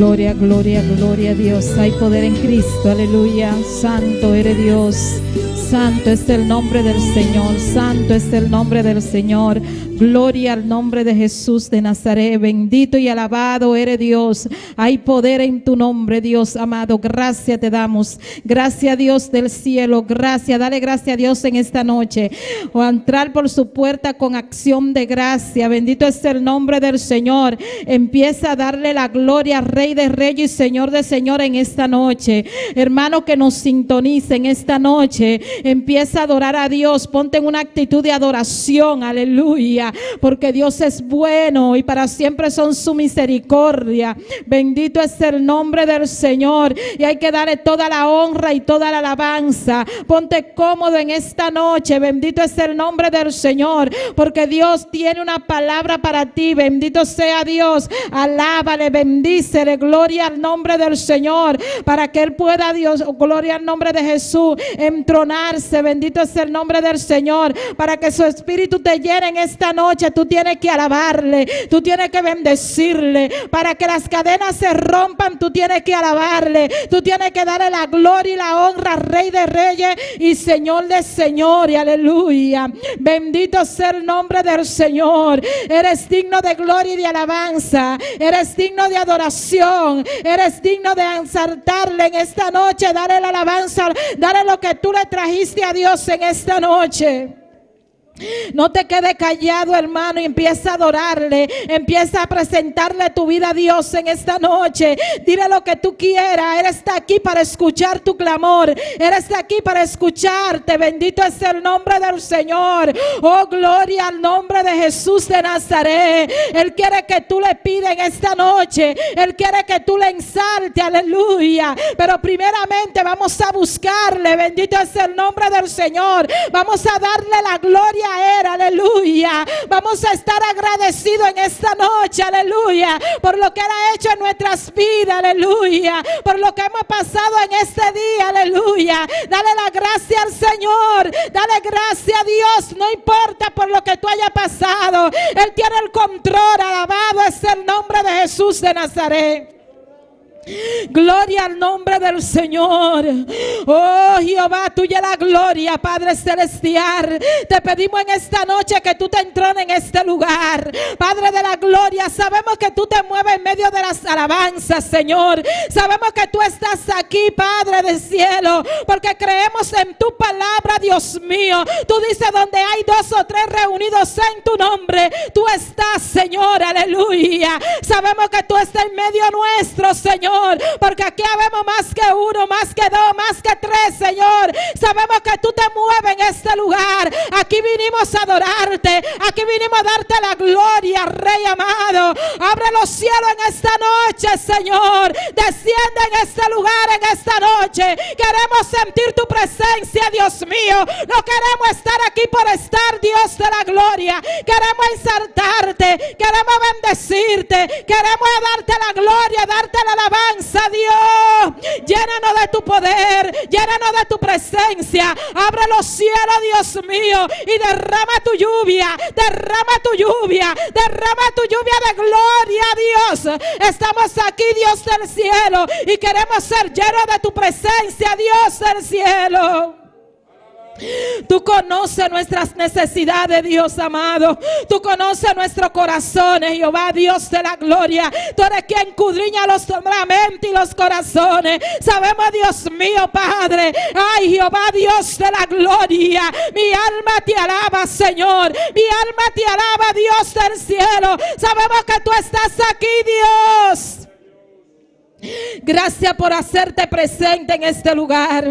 Gloria, gloria, gloria a Dios. Hay poder en Cristo, aleluya. Santo eres Dios. Santo es el nombre del Señor. Santo es el nombre del Señor. Gloria al nombre de Jesús de Nazaret. Bendito y alabado eres Dios. Hay poder en tu nombre, Dios amado. Gracias te damos. Gracias, Dios del cielo. Gracias. Dale gracias a Dios en esta noche. O entrar por su puerta con acción de gracia. Bendito es el nombre del Señor. Empieza a darle la gloria, Rey de Reyes y Señor de Señor, en esta noche. Hermano que nos sintonice en esta noche, empieza a adorar a Dios. Ponte en una actitud de adoración, aleluya, porque Dios es bueno y para siempre son su misericordia. Bendito es el nombre del Señor y hay que darle toda la honra y toda la alabanza. Ponte cómodo en esta noche. Bendito es el nombre del Señor, porque Dios tiene una palabra para ti. Bendito sea Dios. Alábale, bendícele, gloria al nombre del Señor, para que Él pueda, Dios, gloria al nombre de Jesús, entronarse. Bendito es el nombre del Señor, para que su espíritu te llene en esta noche. Tú tienes que alabarle, tú tienes que bendecirle, para que las cadenas se rompan. Tú tienes que alabarle, tú tienes que darle la gloria y la honra, Rey de Reyes y Señor de Señores, aleluya. Bendito sea el nombre del Señor. Eres digno de gloria y de alabanza, eres digno de adoración, eres digno de exaltarle en esta noche. Dale la alabanza, dale lo que tú le trajiste a Dios en esta noche. No te quedes callado, hermano, y empieza a adorarle. Empieza a presentarle tu vida a Dios en esta noche. Dile lo que tú quieras. Él está aquí para escuchar tu clamor. Él está aquí para escucharte. Bendito es el nombre del Señor. Oh, gloria al nombre de Jesús de Nazaret. Él quiere que tú le pidas en esta noche. Él quiere que tú le exaltes, aleluya. Pero primeramente vamos a buscarle. Bendito es el nombre del Señor. Vamos a darle la gloria a Él, aleluya. Vamos a estar agradecidos en esta noche, aleluya, por lo que Él ha hecho en nuestras vidas, aleluya, por lo que hemos pasado en este día, aleluya. Dale la gracia al Señor, dale gracias a Dios, no importa por lo que tú hayas pasado. Él tiene el control. Alabado es el nombre de Jesús de Nazaret. Gloria al nombre del Señor. Oh Jehová, tuya la gloria, Padre celestial. Te pedimos en esta noche que tú te entrones en este lugar, Padre de la gloria. Sabemos que tú te mueves en medio de las alabanzas, Señor. Sabemos que tú estás aquí, Padre del cielo, porque creemos en tu palabra, Dios mío. Tú dices: donde hay 2 o 3 reunidos en tu nombre, tú estás, Señor, aleluya. Sabemos que tú estás en medio nuestro, Señor, porque aquí habemos más que 1, más que 2, más que 3, Señor. Sabemos que tú te mueves en este lugar. Aquí vinimos a adorarte, aquí vinimos a darte la gloria, Rey amado. Abre los cielos en esta noche, Señor. Desciende en este lugar en esta noche. Queremos sentir tu presencia, Dios mío. No queremos estar aquí por estar, Dios de la gloria. Queremos exaltarte, queremos bendecirte, queremos darte la gloria, darte la alabanza, Dios. Llénanos de tu poder, llénanos de tu presencia. Abre los cielos, Dios mío, y derrama tu lluvia, derrama tu lluvia, derrama tu lluvia de gloria, Dios. Estamos aquí, Dios del cielo, y queremos ser llenos de tu presencia, Dios del cielo. Tú conoces nuestras necesidades, Dios amado. Tú conoces nuestros corazones, Jehová, Dios de la gloria. Tú eres quien escudriña los mentes y los corazones. Sabemos, Dios mío, Padre. Ay, Jehová, Dios de la gloria. Mi alma te alaba, Señor. Mi alma te alaba, Dios del cielo. Sabemos que tú estás aquí, Dios. Gracias por hacerte presente en este lugar.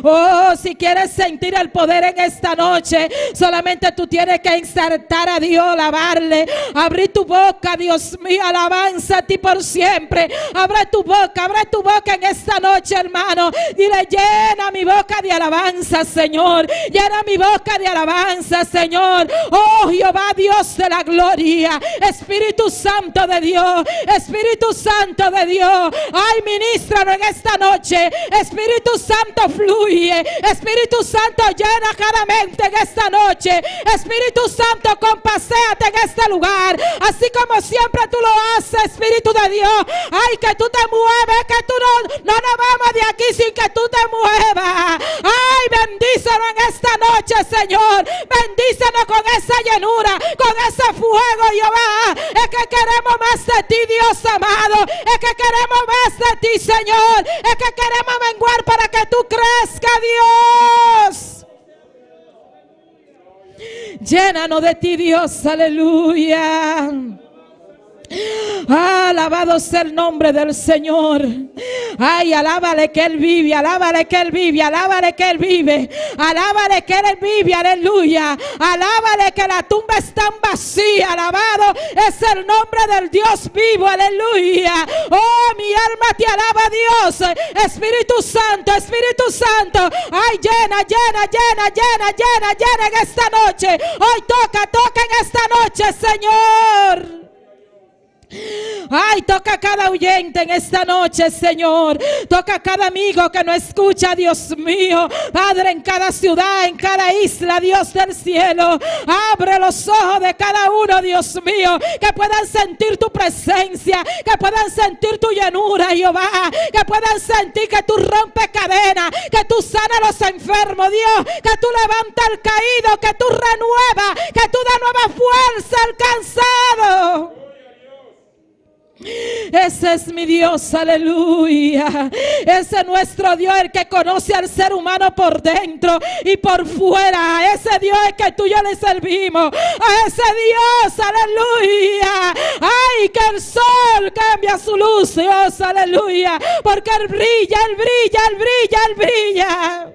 Oh, si quieres sentir el poder en esta noche, solamente tú tienes que exaltar a Dios, alabarle. Abrir tu boca, Dios mío, alabanza a ti por siempre. Abre tu boca en esta noche, hermano. Dile: llena mi boca de alabanza, Señor. Llena mi boca de alabanza, Señor. Oh, Jehová, Dios de la gloria. Espíritu Santo de Dios, Espíritu Santo de Dios. Ay, ministranos en esta noche. Espíritu Santo, fluye. Espíritu Santo, llena cada mente en esta noche. Espíritu Santo, compaséate en este lugar, así como siempre tú lo haces, Espíritu de Dios. Ay, que tú te mueves, que tú no nos vamos de aquí sin que tú te muevas. Ay, bendícenos en esta noche, Señor. Bendícenos con esa llenura, con ese fuego, Jehová. Es que queremos más de ti, Dios amado. Es que queremos más de ti, Señor. Es que queremos menguar para que tú crezcas, Dios. Llénanos de ti, Dios, aleluya. Alabado sea el nombre del Señor. Ay, alábale que Él vive, alábale que Él vive, alábale que Él vive, alábale que Él vive, aleluya. Alábale que la tumba está vacía. Alabado es el nombre del Dios vivo, aleluya. Oh, mi alma te alaba, Dios. Espíritu Santo, Espíritu Santo. Ay, llena, llena, llena, llena, llena, llena en esta noche. Hoy toca, toca en esta noche, Señor. Ay, toca a cada oyente en esta noche, Señor. Toca a cada amigo que no escucha, Dios mío. Padre, en cada ciudad, en cada isla, Dios del cielo. Abre los ojos de cada uno, Dios mío. Que puedan sentir tu presencia, que puedan sentir tu llenura, Jehová. Que puedan sentir que tú rompes cadenas, que tú sanas a los enfermos, Dios. Que tú levantas al caído, que tú renuevas, que tú das nueva fuerza al cansado. Ese es mi Dios, aleluya. Ese es nuestro Dios, el que conoce al ser humano por dentro y por fuera. Ese Dios es que tú y yo le servimos. A ese Dios, aleluya. Ay, que el sol cambia su luz, Dios, aleluya. Porque Él brilla, Él brilla, Él brilla, Él brilla.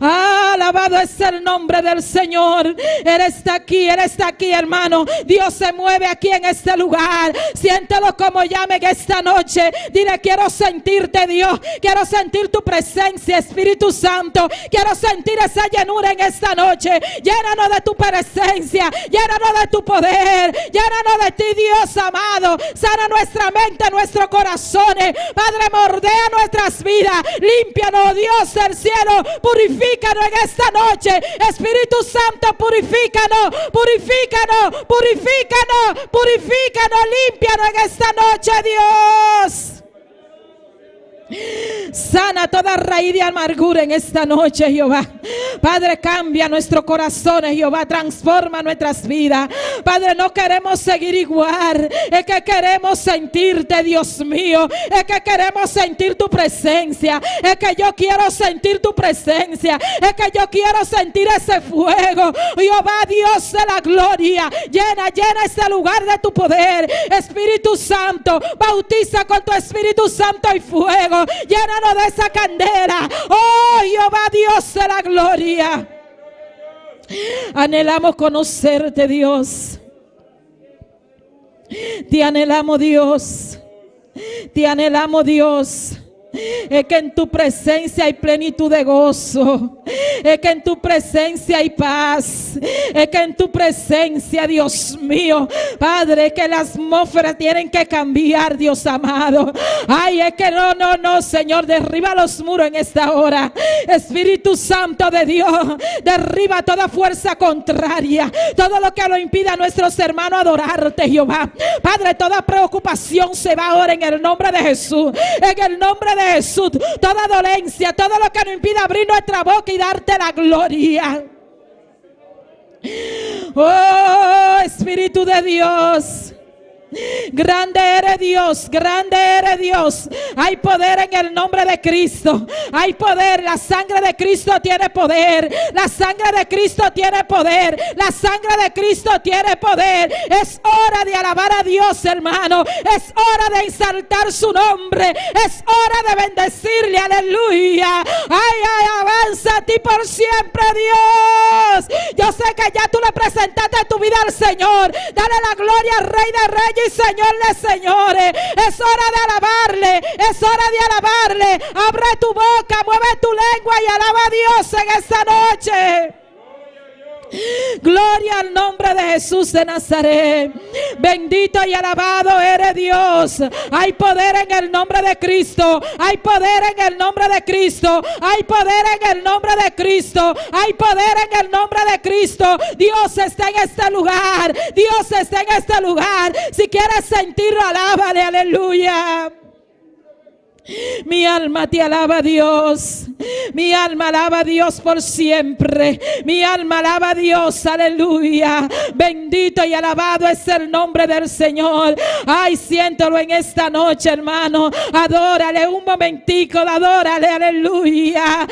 Alabado es el nombre del Señor. Él está aquí, hermano. Dios se mueve aquí en este lugar. Siéntelo como llame en esta noche. Dile: quiero sentirte, Dios. Quiero sentir tu presencia, Espíritu Santo. Quiero sentir esa llenura en esta noche. Llénanos de tu presencia, llénanos de tu poder, llénanos de ti, Dios amado. Sana nuestra mente, nuestros corazones. Padre, mordea nuestras vidas. Límpianos, Dios del cielo. Purifícanos en esta noche. Espíritu Santo, purifícanos, purifícanos, purifícanos, purifícanos, límpianos en esta noche, Dios. Sana toda raíz de amargura en esta noche, Jehová. Padre, cambia nuestros corazones, Jehová. Transforma nuestras vidas. Padre, no queremos seguir igual. Es que queremos sentirte, Dios mío. Es que queremos sentir tu presencia. Es que yo quiero sentir tu presencia. Es que yo quiero sentir ese fuego. Jehová, Dios de la gloria. Llena, llena este lugar de tu poder. Espíritu Santo, bautiza con tu Espíritu Santo y fuego. Llénanos de esa candela. Oh, Jehová, Dios de la gloria. Anhelamos conocerte, Dios. Te anhelamos, Dios. Te anhelamos, Dios. Es que en tu presencia hay plenitud de gozo. Es que en tu presencia hay paz. Es que en tu presencia, Dios mío, Padre, que las atmósferas tienen que cambiar, Dios amado. Ay, es que no, Señor, derriba los muros en esta hora. Espíritu Santo de Dios, derriba toda fuerza contraria, todo lo que lo impida a nuestros hermanos adorarte, Jehová. Padre, toda preocupación se va ahora en el nombre de Jesús. En el nombre de Jesús, toda dolencia, todo lo que nos impida abrir nuestra boca y darte la gloria. Oh, Espíritu de Dios. Grande eres Dios, grande eres Dios. Hay poder en el nombre de Cristo. Hay poder, la sangre de Cristo tiene poder. La sangre de Cristo tiene poder. La sangre de Cristo tiene poder. Es hora de alabar a Dios, hermano. Es hora de exaltar su nombre. Es hora de bendecirle, aleluya. Ay, avanza a ti por siempre, Dios. Yo sé que ya tú le presentaste tu vida al Señor. Dale la gloria al Rey de Reyes y Señor de señores. Es hora de alabarle, es hora de alabarle. Abre tu boca, mueve tu lengua y alaba a Dios en esta noche. Gloria al nombre de Jesús de Nazaret. Bendito y alabado eres Dios. Hay poder en el nombre de Cristo. Hay poder en el nombre de Cristo. Hay poder en el nombre de Cristo. Hay poder en el nombre de Cristo. Dios está en este lugar. Dios está en este lugar. Si quieres sentirlo, alábale, aleluya. Mi alma te alaba, Dios. Mi alma alaba a Dios por siempre. Mi alma alaba a Dios, aleluya. Bendito y alabado es el nombre del Señor. Ay, siéntelo en esta noche, hermano. Adórale un momentico, adórale, aleluya.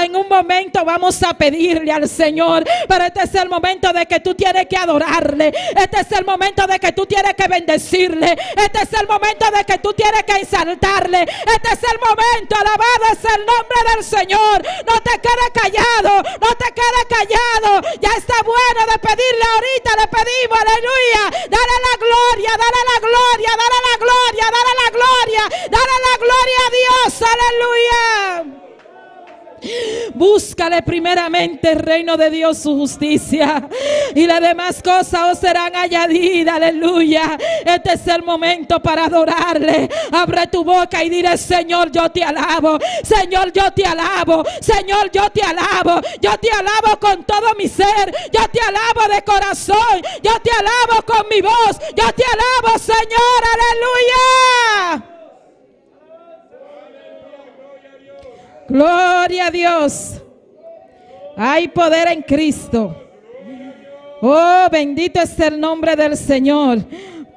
En un momento vamos a pedirle al Señor, pero este es el momento de que tú tienes que adorarle. Este es el momento de que tú tienes que bendecirle. Este es el momento de que tú tienes que exaltarle. Este es el momento, alabado es el nombre del Señor. No te quedes callado, no te quedes callado. Ya está bueno de pedirle ahorita, le pedimos, aleluya. Dale la gloria, dale la gloria, dale la gloria, dale la gloria, dale la gloria a Dios, aleluya. Búscale primeramente el reino de Dios, su justicia, y las demás cosas os serán añadidas, aleluya. Este es el momento para adorarle. Abre tu boca y dile: Señor, yo te alabo. Señor, yo te alabo. Señor, yo te alabo. Yo te alabo con todo mi ser. Yo te alabo de corazón. Yo te alabo con mi voz. Yo te alabo, Señor, aleluya. Gloria a Dios. Hay poder en Cristo. Oh, bendito es el nombre del Señor.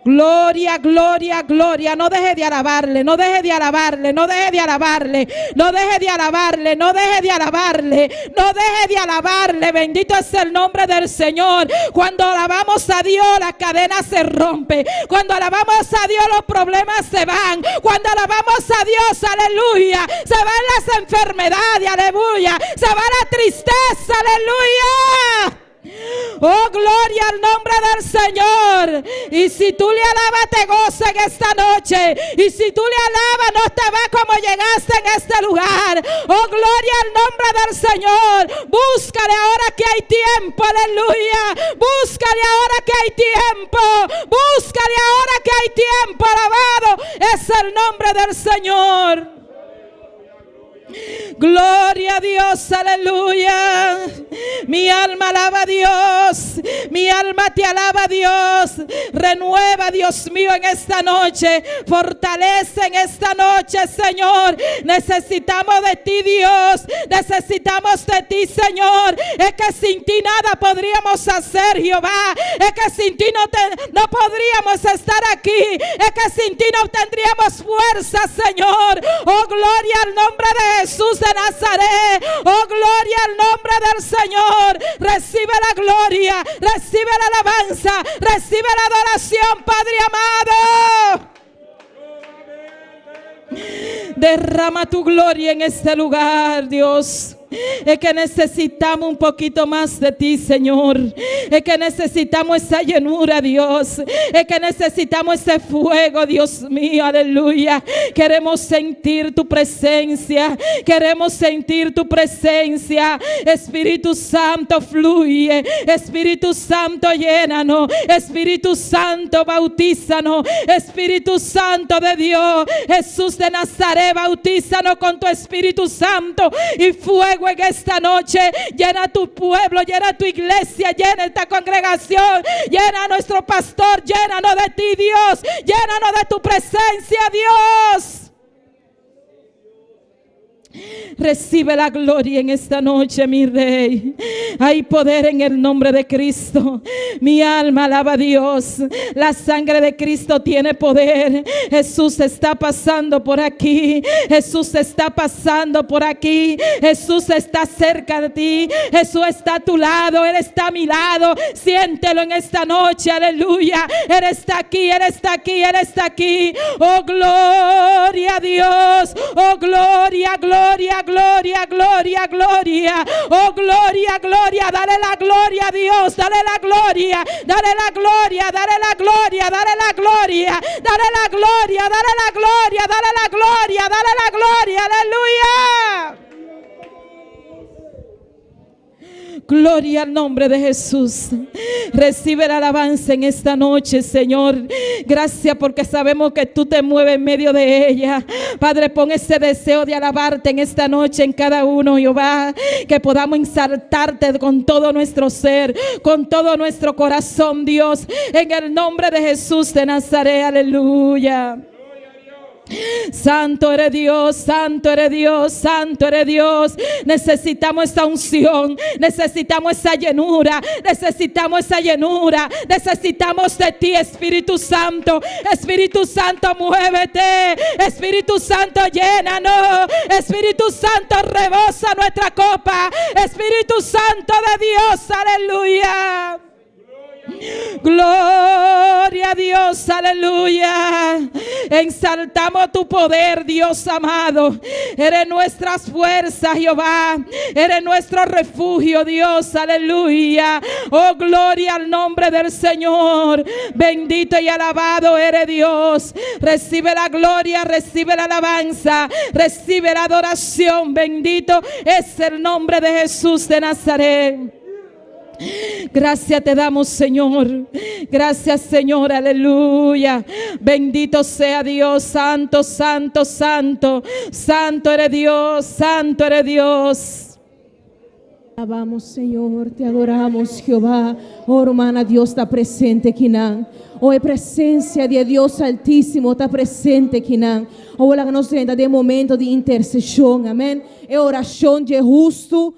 Gloria, gloria, gloria. No deje de alabarle, no deje de alabarle, no deje de alabarle, no deje de alabarle, no deje de alabarle, no deje de alabarle. Bendito es el nombre del Señor. Cuando alabamos a Dios, las cadenas se rompen. Cuando alabamos a Dios, los problemas se van. Cuando alabamos a Dios, aleluya, se van las enfermedades, aleluya, se va la tristeza, aleluya. Oh, gloria al nombre del Señor. Y si tú le alabas, te goza en esta noche. Y si tú le alabas, no te va como llegaste en este lugar. Oh, gloria al nombre del Señor. Búscale ahora que hay tiempo, aleluya. Búscale ahora que hay tiempo. Búscale ahora que hay tiempo. Alabado es el nombre del Señor. Gloria a Dios, aleluya. Mi alma alaba a Dios. Mi alma te alaba a Dios. Renueva, Dios mío, en esta noche. Fortalece en esta noche, Señor. Necesitamos de ti, Dios. Necesitamos de ti, Señor. Es que sin ti nada podríamos hacer, Jehová. Es que sin ti no podríamos estar aquí. Es que sin ti no tendríamos fuerza, Señor. Oh, gloria al nombre de Jesús de Nazaret. Oh, gloria al nombre del Señor. Recibe la gloria, recibe la alabanza, recibe la adoración, Padre amado. Derrama tu gloria en este lugar, Dios. Es que necesitamos un poquito más de ti, Señor. Es que necesitamos esa llenura, Dios. Es que necesitamos ese fuego, Dios mío, aleluya. Queremos sentir tu presencia. Queremos sentir tu presencia. Espíritu Santo, fluye. Espíritu Santo, llénanos. Espíritu Santo, bautízanos. Espíritu Santo de Dios, Jesús de Nazaret, bautízanos con tu Espíritu Santo y fuego en esta noche. Llena tu pueblo, llena tu iglesia, llena esta congregación, llena a nuestro pastor, llénanos de ti, Dios, llénanos de tu presencia, Dios. Recibe la gloria en esta noche, mi Rey. Hay poder en el nombre de Cristo. Mi alma alaba a Dios. La sangre de Cristo tiene poder. Jesús está pasando por aquí. Jesús está pasando por aquí. Jesús está cerca de ti. Jesús está a tu lado. Él está a mi lado. Siéntelo en esta noche. Aleluya. Él está aquí. Él está aquí. Él está aquí. Oh, gloria a Dios. Oh, gloria, gloria, gloria, gloria, gloria. Oh, gloria, gloria. Dale la gloria a Dios. Dale la gloria. Dale la gloria. Dale la gloria. Dale la gloria. Dale la gloria. Dale la gloria. Dale la gloria. Dale la gloria. Aleluya. Gloria al nombre de Jesús. Recibe la alabanza en esta noche, Señor. Gracias porque sabemos que tú te mueves en medio de ella. Padre, pon ese deseo de alabarte en esta noche en cada uno, Jehová. Que podamos exaltarte con todo nuestro ser, con todo nuestro corazón, Dios. En el nombre de Jesús de Nazaret, aleluya. Santo eres Dios, santo eres Dios, santo eres Dios. Necesitamos esa unción, necesitamos esa llenura, necesitamos esa llenura, necesitamos de ti, Espíritu Santo. Espíritu Santo, muévete. Espíritu Santo, llénanos. Espíritu Santo, rebosa nuestra copa. Espíritu Santo de Dios, aleluya. Gloria a Dios, aleluya. Exaltamos tu poder, Dios amado. Eres nuestras fuerzas, Jehová. Eres nuestro refugio, Dios, aleluya. Oh, gloria al nombre del Señor. Bendito y alabado eres Dios. Recibe la gloria, recibe la alabanza, recibe la adoración. Bendito es el nombre de Jesús de Nazaret. Gracias te damos, Señor. Gracias, Señor, aleluya. Bendito sea Dios. Santo, santo, santo. Santo eres Dios, santo eres Dios. Te alabamos, Señor, te adoramos, Jehová. Oh, hermana, Dios está presente, Kinán. Oh, presencia de Dios Altísimo está presente, Kinán. Oh, la que nos renda de momento de intercesión, amén. É oração de justo,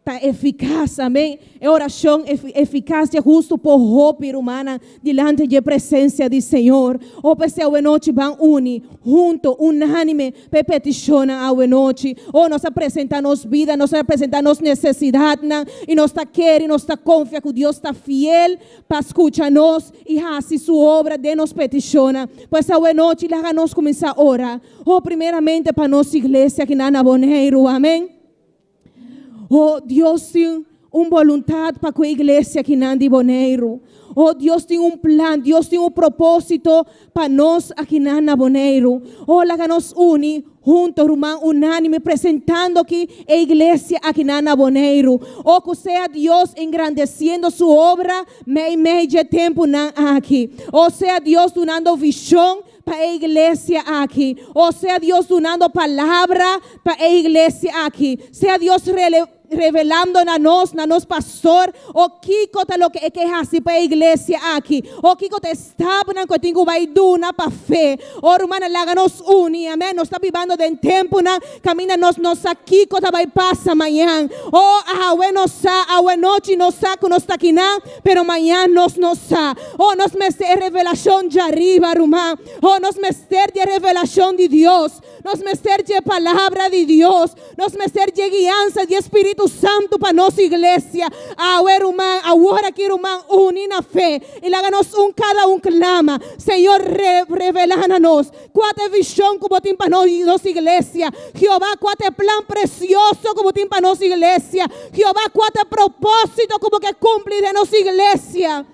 está eficaz, amém. É oração eficaz de justo por roupa humana diante da presença do Senhor. O pessoal a noite vão unir, junto, unânime, para petição a noite. Ou nós apresentamos vida, nós apresentamos necessidade, e nós está querendo, nós está confiando que Deus está fiel para escutar-nos e fazer sua obra de nos petição. Pois a noite, lá nós começar a orar. Ou primeiramente para nossa igreja aqui na Boneiro, amém. Oh, Deus tem uma vontade para a igreja aqui na Boneiro. Oh, Deus tem um plano, Deus tem um propósito para nós aqui na Boneiro. Oh, lá que nos une juntos, irmão, unânime, apresentando aqui a igreja aqui na Boneiro. Oh, que seja Deus engrandecendo sua obra meio de tempo aqui. Oh, seja Deus dando visão para a igreja aqui. Ou seja Deus dando palavra para a igreja aqui. Seja Deus revelando na nós pastor, o que está lo que é que assim para a igreja aqui. O que está estável que tem que vai duna para fé. O irmã lá nos une, amém. Nós está vivendo de tempo na caminha nós aqui que vai passar amanhã. Oh, a noite nós que nós está aqui na, pero amanhã nós não sa. Oh, nós mestre revelação de arriba, irmã. Oh, nós mestre de revelação de Deus. Nós mestre de palavra de Deus. Nós mestre de guiança de Espírito Santo para nossa igreja. Agora que irmão une na fé. E lá nos cada clama. Senhor, revela-nos. Qual é a visão que tem para nossa igreja. Jeová, qual é o plano precioso que tem para nossa igreja. Jeová, qual é o propósito que cumpre de nossa igreja.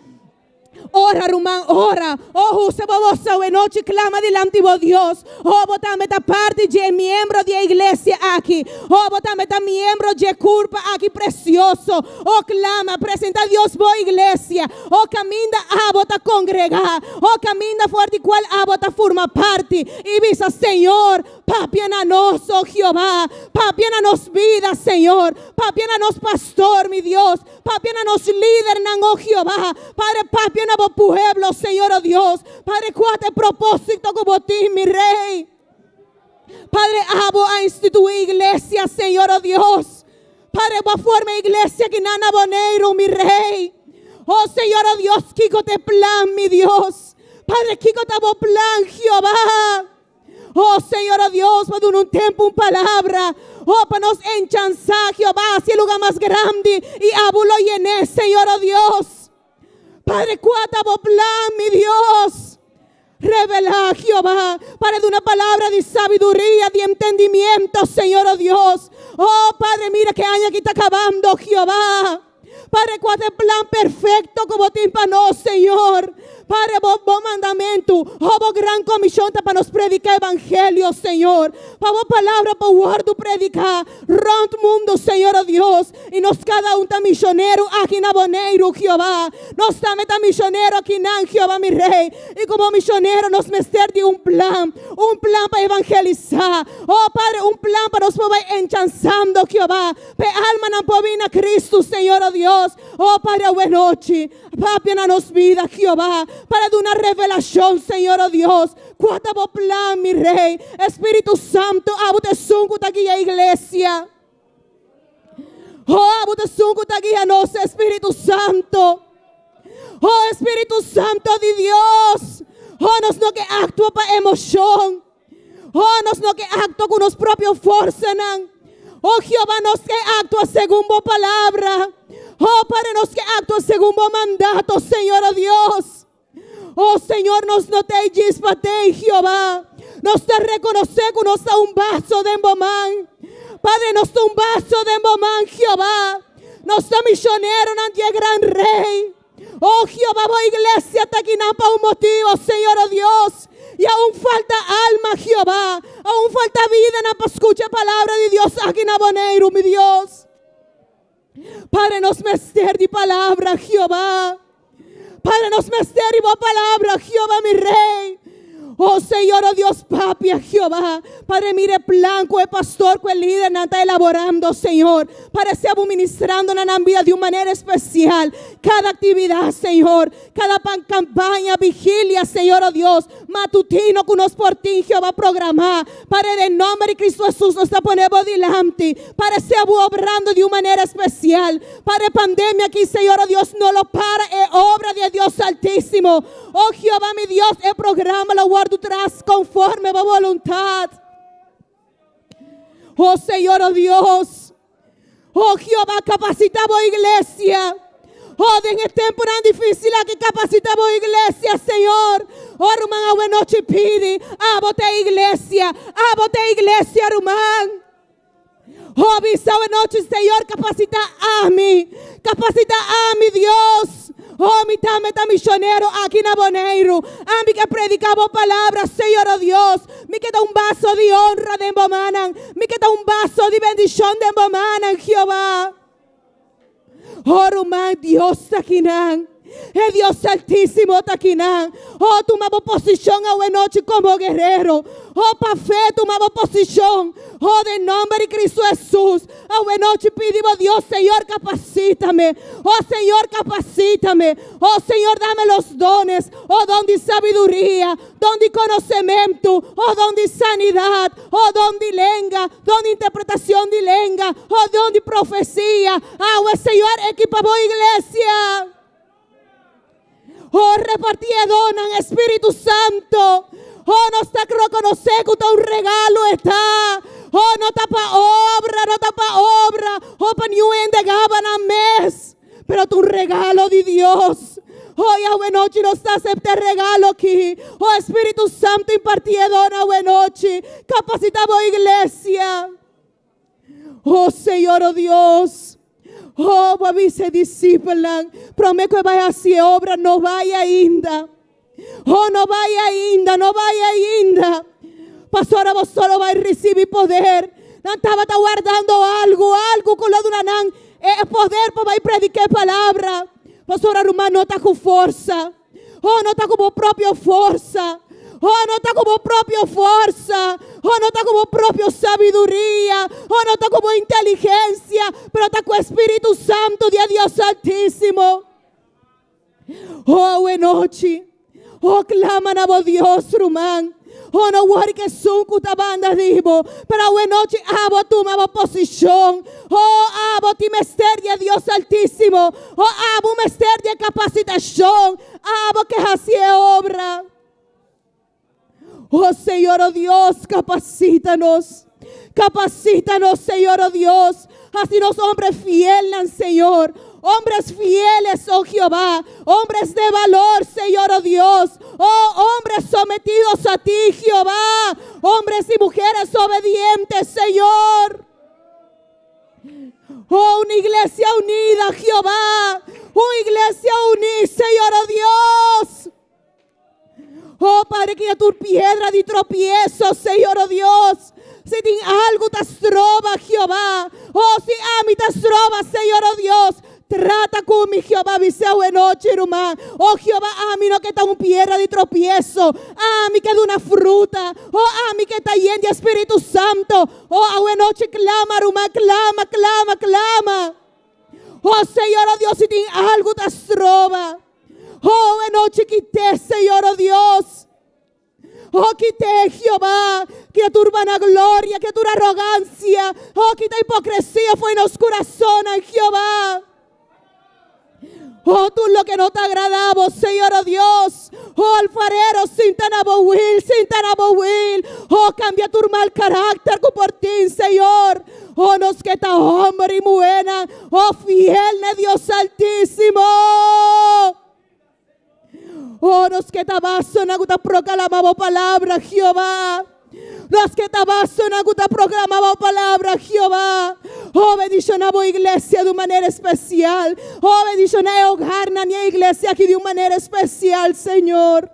Ora, irmão, ora. Oh, se vos a noite clama delante de Deus. Oh, botame esta parte de miembro de igreja aqui. Oh, botame esta miembro de culpa aqui precioso. Oh, clama, apresenta a Deus boa igreja. Oh, caminha a bota congregar. Oh, caminha for de qual a bota forma parte. E visa, Senhor, papiana nós, oh Jeová. Papiana nos vida, Senhor. Papiana nos pastor, mi Deus. Papiana nos líder, oh Jeová. Padre, papiana o pueblo, Senhor, oh Deus. Padre, qual é o propósito que vos tem, mi rei? Padre, abo a instituir igreja, Senhor, oh Deus. Padre, vos forma igreja que nana Boneiro, mi rei. Oh, Senhor, oh Deus, Kiko te plan, mi Deus. Padre, Kiko te vos plan, Jehová. Oh, Senhor, oh Deus, para dar um tempo, uma palavra. Oh, para nos enchanzar, Jehová, hacia el lugar más grande. Y abulo llené, Senhor, oh Deus. Padre, cuátamo plan, mi Dios. Revela, Jehová, para de una palabra de sabiduría, de entendimiento, Señor, oh Dios. Oh, Padre, mira que año aquí está acabando, Jehová. Padre, qual é o plano perfeito como tem para nós, Senhor. Padre, bom mandamento, bom grande comissão para nos predicar o evangelho, Senhor. Para boa palavra, para o guardo predicar, rondo o mundo, Senhor, oh Deus. E nós cada tá missioneiro aqui na Boneiro, Jeová. Nós também tá missioneiro aqui na Jeová, meu rei. E como missioneiro, nós mester de um plano para evangelizar. Oh, Padre, um plano para nós poder enchançando, Jeová. Para alma não pode vir a Cristo, Senhor, oh Deus. Oh, Padre, boa noite. Papi, na nos vida, Jeová. Para dar uma revelação, Senhor, oh Deus. Qual é o plano, meu rei? Espírito Santo, abre sunco aqui a igreja. Oh, abre sunco aqui a nosso Espírito Santo. Oh, Espírito Santo de Deus. Oh, nós não que actua para emoção. Oh, nós não que actua com nossa própria força, não. Oh, Jeová, nós que actua segundo a palavra. Oh, Padre, nós que actua segundo o mandato, Senhor, oh Deus. Oh, Senhor, nós não te dispatei, Jeová. Nós te reconhecemos que nós somos vaso de bomán. Padre, nós somos vaso de bomán, Jeová. Nós somos missioneros, não é grande rei. Oh, Jeová, a igreja está aqui não para um motivo, Senhor, oh Deus. E aún falta alma, Jeová. Aún falta vida para escuchar a palavra de Deus aqui na Boneiro, meu Deus. Padre, nos mester de palavra, Jeová. Padre, nos mester de boa palavra, Jeová, mi rei. Oh, Senhor, oh Deus, papi, Jeová. Padre, mire plan que o pastor, que o líder não está elaborando, Senhor. Para ser ministrando na vida de uma maneira especial. Cada atividade, Senhor. Cada campanha, vigília, Senhor, oh Deus. Matutino que nós por ti, Jeová, programar. Padre, de nome de Cristo Jesús, nos está ponendo delante. Para ser obrando de uma maneira especial. Padre, pandemia aqui, Senhor, oh Deus, no lo para. É obra de Deus Altíssimo. Oh, Jeová, mi Deus, é programa, lo guardo traz conforme a voluntad. Oh, Senhor, oh Deus. Oh, Jeová, capacitamos a igreja. Oh, en este tempo tan difícil que capacitamos a igreja, Senhor. Oh, hermano, buenas noches, pide. Abote a igreja, hermano. Oh, visa buenas noches, Senhor, capacita a mí, Dios. Oh, mi tameta misionero aquí na Boneiro. A mí que predicamos palabras, Senhor, oh Dios. Mi que da un vaso de honra de embomanan. Mi que da un vaso de bendición de embomanan, Jehová. Oh, Rumán, Dios taquinan. Es Dios Altísimo taquinan. Oh, tomamos posición a buena noche como guerrero. Oh, pa fe tomamos posición. Oh, de nombre de Cristo Jesús. A buena noche pedimos, Dios, Señor, capacítame. Oh, Señor, capacítame. Oh, Señor, dame los dones. Oh, don de sabiduría. Don de conocimiento. Oh, don de sanidad. Oh, don de lengua. Don de interpretación de lengua. Oh, don de profecía. Ah, oh, Señor, equipamos iglesia. Oh, repartí donan Espíritu Santo. Oh, no está reconocer que un regalo está. Oh, no está para obra. Oh, para ni un de gabana mes. Pero tu regalo de Dios. Oh, ya buena noche nos acepta el regalo aquí. Oh, Espíritu Santo impartí dona buena noche. Capacitamos iglesia. Oh, Señor, oh Dios. Oh, papi, se discipulan. Prometo que vaya a hacer obra, no vaya ainda. Oh, no vaya ainda. Pastora, vos solo vais a recibir poder. No estaba guardando algo con lo de una poder para predicar palabra. Pastora, hermano, no está con fuerza. Oh, no está como propia fuerza. Oh, no está como propia fuerza. Oh, no está como propia sabiduría. Oh, no está como inteligencia. Pero está con Espíritu Santo de Dios Altísimo. Oh, buena noche. Oh, claman a vos Dios, Rumán. Oh, no guarde que son cuta banda divo. Pero buena noche, abo tu mava posición. Oh, abo ti mester de Dios Altísimo. Oh, abo mester de capacitación. Abo que hace obra. Oh, Señor, oh Dios, capacítanos. Capacítanos, Señor, oh Dios. Así los hombres fieles, Señor. Hombres fieles, oh Jehová. Hombres de valor, Señor, oh Dios. Oh, hombres sometidos a ti, Jehová. Hombres y mujeres obedientes, Señor. Oh, una iglesia unida, Jehová. Una iglesia unida, Señor, oh Dios. Oh, Padre, que a tu piedra de tropiezo, Señor, oh Dios. Se tem algo das trova, Jehová. Oh, se a mim das trova, Senhor, oh Deus. Trata comigo, Jehová, viseu en noche, irmã. Oh, Jehová, a mim não que está uma piedra de tropieço. A mim que é de uma fruta. Oh, a mim que está lleno de Espírito Santo. Oh, a noite clama, irmã, clama, clama, clama. Oh, Senhor, oh Deus, se tem algo das trova. Oh, en noite que te, Senhor, oh Deus. Oh, quite, Jehová, que a tu urbana gloria, que a tu arrogancia, oh, que a hipocresía fue en los corazones, Jehová. Oh, tú lo que no te agradamos, Señor, oh Dios. Oh, alfarero, sin tan will. Oh, cambia tu mal carácter por ti, Señor. Oh, nos que ta hombre y buena. Oh, fiel de Dios altísimo. Oh, nos que tabaso na guta proclamamos palabra, Jehová. Nos que tabaso na guta proclamamos palabra, Jehová. Oh, bendicionamos a iglesia de maneira especial. Oh, bendicionamos a hogar na minha iglesia aqui de uma maneira especial, Senhor.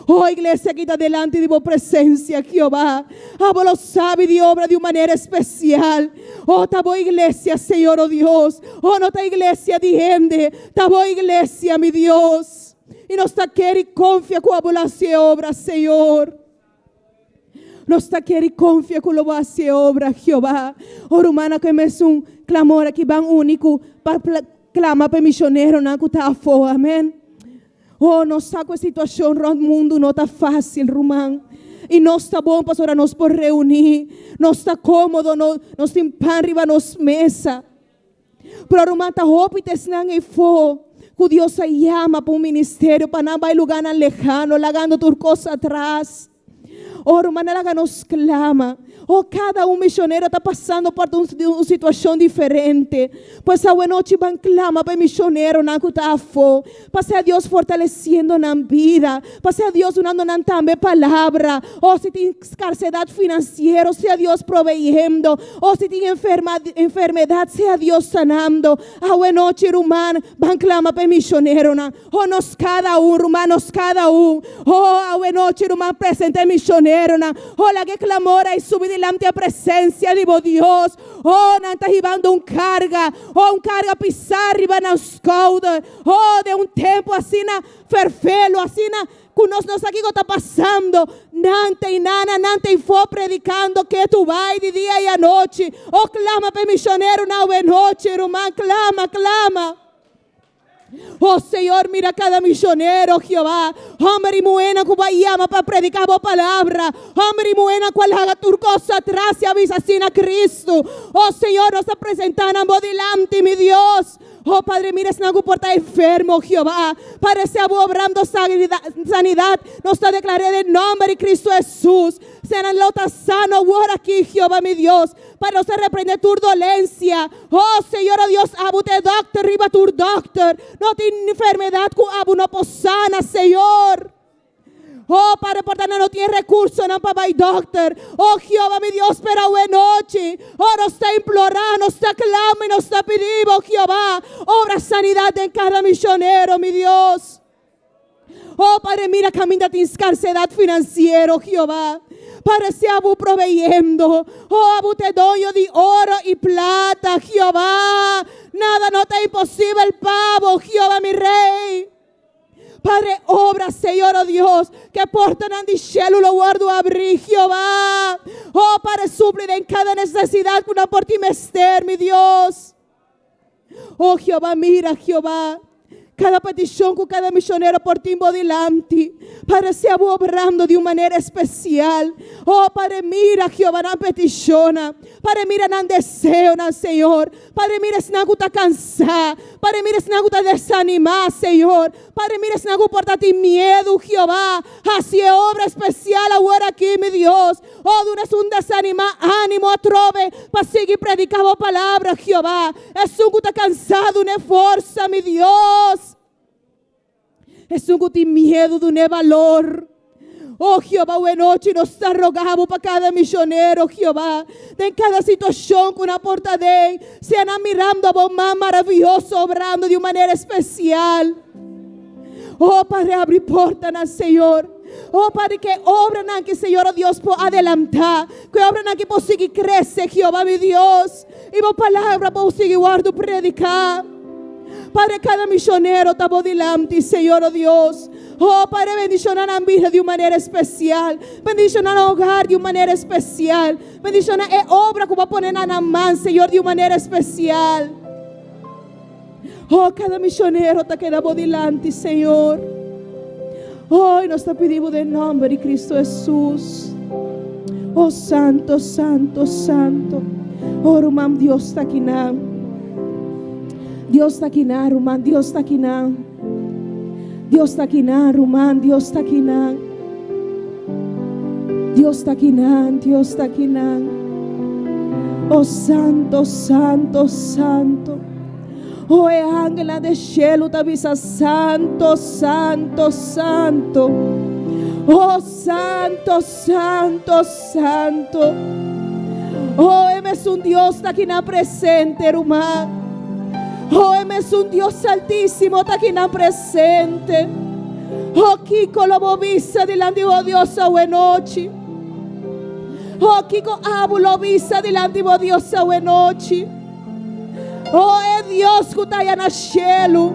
Oh, iglesia que está delante de tu presencia, Jehová. Ah, vos lo sabe de obra de una manera especial. Oh, ta boa iglesia, Señor, oh Dios. Oh, no ta iglesia de gente. Ta boa iglesia, mi Dios. E nós está quer e confia com a boa obra, Senhor. Nós está quer e confia com a boa obra, Jeová. Oh, humana que é clamor aqui bem único para clamar para missionário na Cutafo, amém. Oh, nós está com a situação no mundo não está fácil, Romão. E não está bom, pastora, nós por reunir. Não está cômodo, nós temos pão riba nos mesa. Pero Romão está roupa e tesnang e fo. Que Deus se llama para um ministério, para não vai lugar lejano, lagando tus cosas atrás. Oh, hermana, ela nos clama. Oh, cada missionário está passando por uma situação diferente. Pues a noite van clama para missionário na Cutafo. Pase a Deus fortalecendo na vida. Pase a Deus unando na também palavra. Oh, se tem escassez financeira, seja Deus proveyendo. Oh, se tem enfermidade, seja Deus sanando. A noite, irmã, van clama para missionário. Oh, nos cada irmã, nos cada Oh, a noite, irmã, presente missionário. Oh, la que clamora e subir delante a presencia de Dios. Oh, não está llevando carga. Oh, carga pisar arriba nos caudas. Oh, de tempo assim na ferfelo, assim na que nós aqui está passando. Nante e nana, nante e for predicando que tu vai de dia e a noite. Oh, clama para missionário na noite, irmã, clama, clama. Oh, Senhor, mira cada missionário, Jehová. Hombre y mujer que va llama para predicar la palabra. Hombre y mujer cual haga tu cosa atrás y avisa sin a Cristo. Oh, Señor, nos presentamos delante, mi Dios. Oh, Padre, mira, si algún porta enfermo, Jehová. Padre, sea obrando sanidad. Nos está declarando el nombre de Cristo Jesús. Sean lotas sano, ahora aquí, Jehová, mi Dios. Para no se reprende tu dolencia. Oh, Señor, oh Dios, abute doctor, riba tu doctor. No tiene enfermedad, que abu no posana, Señor. Oh, Padre, por tanto, no tiene recursos, no para ir doctor. Oh, Jehová, mi Dios, pero buena noche. Oh, nos está implorando, nos está clamando y nos está pidiendo, Jehová. Obra sanidad en cada misionero, mi Dios. Oh, Padre, mira, camina de escassez financiera, Jehová. Padre, sea abu proveyendo. Oh, abu te doy de oro y plata, Jehová. Nada no te es imposible el pavo, Jehová, mi rey. Padre, obra, Señor, oh Dios, que portan ante cielo lo guardo abrir, Jehová. Oh, Padre, suple en cada necesidad que una por ti me esté, mi Dios. Oh, Jehová, mira, Jehová. Cada petición que cada misionero por ti delante. Padre, sea obrando de una manera especial. Oh, Padre, mira, Jehová, na petición. Padre, mira, na deseo, na Señor. Padre, mira, si nago está cansado. Padre, mira, si nago está desanimado, Señor. Padre, mira, si nago porta ti miedo, Jehová. Así es obra especial ahora aquí, mi Dios. Oh, tú eres un desanimado, ánimo, atrove, para seguir predicando palabra, Jehová. Es un que está cansado, una fuerza, mi Dios. Es un que tiene miedo de un valor. Oh Jehová, buena noche, nos rogamos para cada misionero, Jehová, de cada situación con una porta de sean mirando a vos más maravilloso, obrando de una manera especial. Oh Padre, abre portas, Señor. Oh Padre, que obran que Señor, oh Dios, por adelantar, que obran que por seguir crecer, Jehová, mi Dios, y por palabra por seguir guardo predicar. Padre, cada misionero está por delante, Señor, oh Dios. Oh Padre, bendicionar a vida de una manera especial. Bendicionar al hogar de una manera especial. Bendicionar a obra que va a poner a la mano, Señor, de una manera especial. Oh, cada misionero está quedando por delante, Señor. Hoy nos está pedimos en nombre de Cristo Jesús. Oh, santo, santo, santo. Oh, hermano, Dios está aquí. Dios está aquí, hermano, Dios está aquí. Dios está aquí, hermano, Dios está aquí. Dios está aquí, Dios está aquí. Oh, santo, santo, santo. Oh, ángel de cielo te avisa, santo, santo, santo. Oh, santo, santo, santo. Oh, es un Dios está aquí presente, hermano. Oh, es un Dios altísimo, está aquí presente. Oh, Kiko lo movisa delante de Dios a buena noche. Oh, Kiko abo lo visa delante de Dios a buena noche. Oh, es Dios que está allá en el cielo.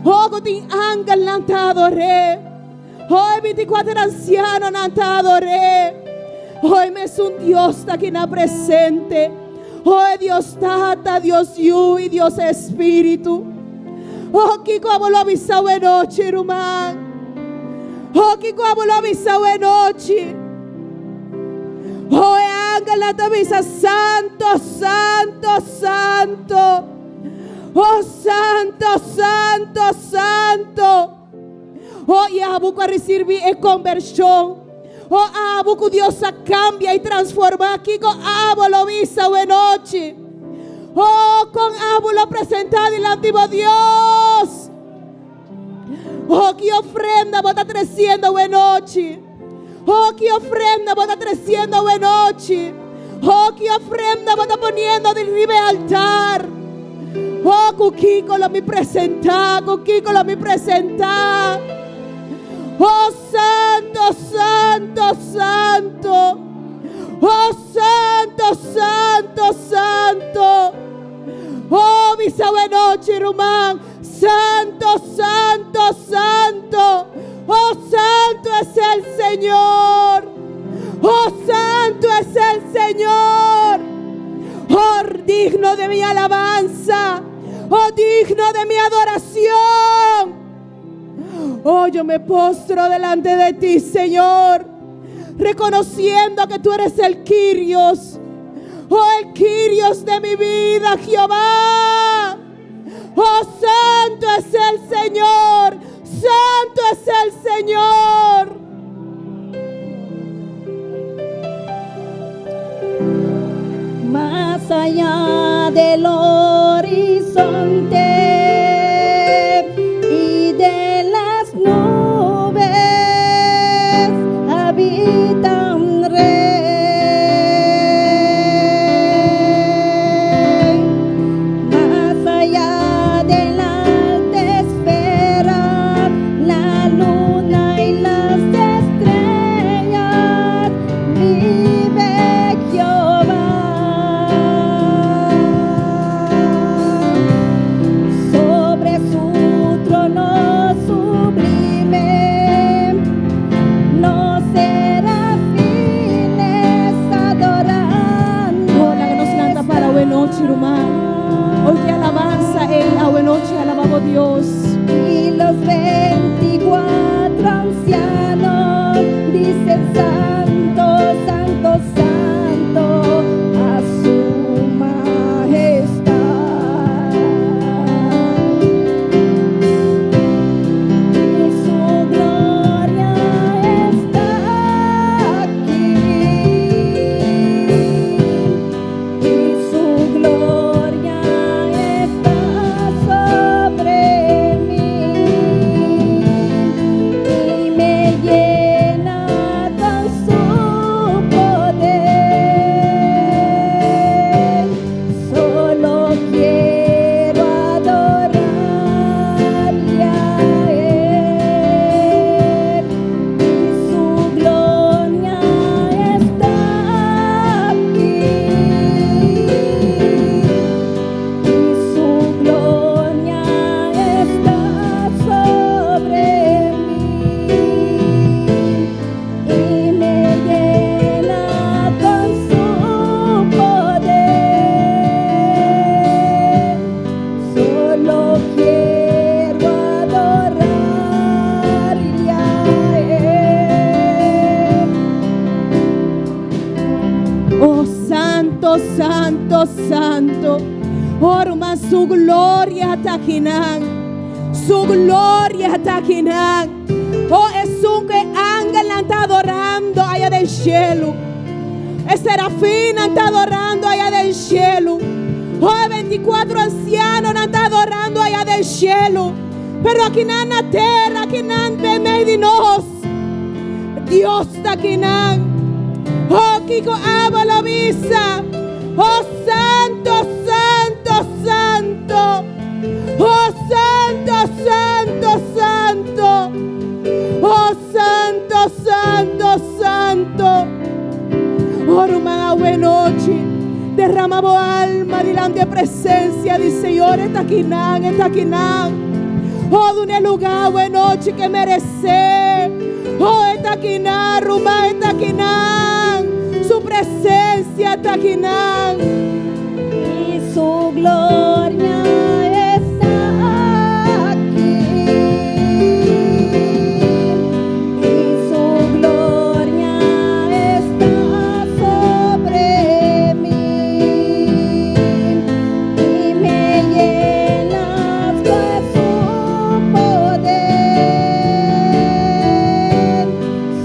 Oh, que tiene ángel no te adoré. Oh, 24 ancianos no te adoré. Oh, es un Dios está aquí presente. Oh, Dios Tata, Dios Yu y Dios Espíritu. Oh, Kiko abo lo avisa buena noche, hermano. Oh, Kiko abo lo avisa buena noche. Oh, ángel te avisa, santo, santo, santo. Oh, santo, santo, santo. Oh, y abo que recibir es conversión. Oh, abo que Dios cambia y transforma. Aquí con abo lo visa buena noche. Oh, con abo lo presenta delante de Dios. Oh, que ofrenda va a estar creciendo buena noche. Oh, que ofrenda va a estar creciendo buena noche. Oh, que ofrenda va a estar poniendo del ribe altar. Oh, Kukiko lo mi presenta, Kukiko lo mi presenta. Oh, santo, santo, santo. Oh, santo, santo, santo. Oh, misa buena noche, Román. Santo, santo, santo. Oh, santo es el Señor. Oh, santo es el Señor. Oh, digno de mi alabanza. Oh, digno de mi adoración. Oh, yo me postro delante de ti, Señor, reconociendo que tú eres el Kyrios. Oh, el Kyrios de mi vida, Jehová. Oh, santo es el Señor. Santo es el Señor. Más allá del horizonte y de las nubes habita un rey. Más allá de la alta esfera su gloria está aquí. Su gloria está aquí. Oh, es un que ángel está adorando allá del cielo. El serafín está adorando allá del cielo. Oh, 24 ancianos están adorando allá del cielo. Pero aquí en la tierra, aquí en medio de nos, Dios está aquí. Oh, Kiko Aba la visa. Oh, santo, santo, santo. Oh, santo, santo, santo. Oh, santo, santo, santo. Oh, hermana, buena noche. Derramamos alma delante de presencia del Señor. Está aquí, está aquí. Oh, de un lugar, buena noche que merece. Oh, está aquí, Ruma, está aquí. Su presencia está aquí. Y su gloria está aquí. Y su gloria está sobre mí. Y me llenas de su poder.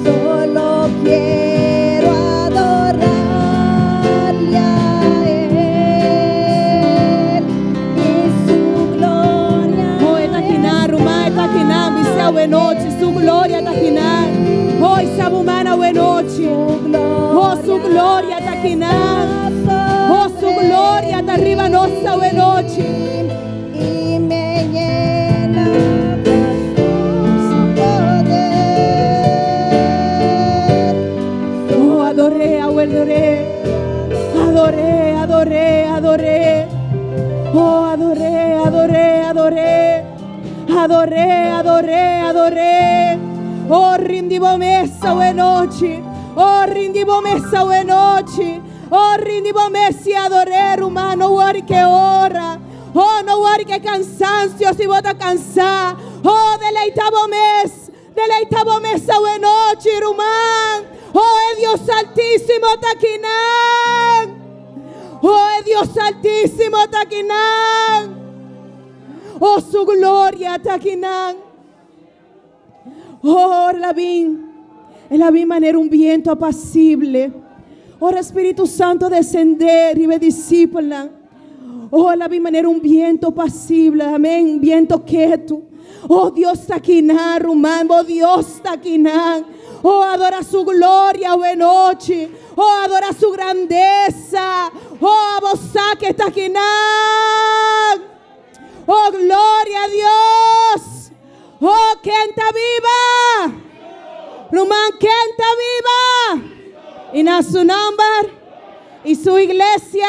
Solo quiero adorarle a Él. Y su gloria Oh, está aquí, Ruma, está aquí. Dice buena noche. Su gloria está aquí. Oh, esa humana, buena noche. Oh, su gloria está aquí. Oh, su gloria está arriba nuestra, buena noche. y me llena de su poder. Oh, adoré, adoré. Adoré, adoré, adoré. Oh, adoré, adoré, adoré. Adoré, adoré, adoré. Oh, rindimos mesa, buena noche. Oh, rindimos mesa, buena noche. Oh, rindimos mesa y adoré, hermano. No worry que hora. Oh, no worry que cansancio si vos te cansar. Oh, deleitamos mesa, buena noche, hermano. Oh, es Dios altísimo, está aquí. Oh, es Dios altísimo, está aquí. Oh, su gloria está aquí. Oh, la vi manera un viento apacible. Oh, Espíritu Santo descender y me discípula. Oh, la vi manera un viento apacible. Amén, un viento quieto. Oh, Dios está aquí, rumando. Oh, Dios está aquí. Oh, adora su gloria, buena noche. Oh, adora su grandeza. Oh, a vos que está aquí. Oh, gloria a Dios. Oh, ¿quién está viva? Rumán, ¿quién está viva? Y a su nombre y su iglesia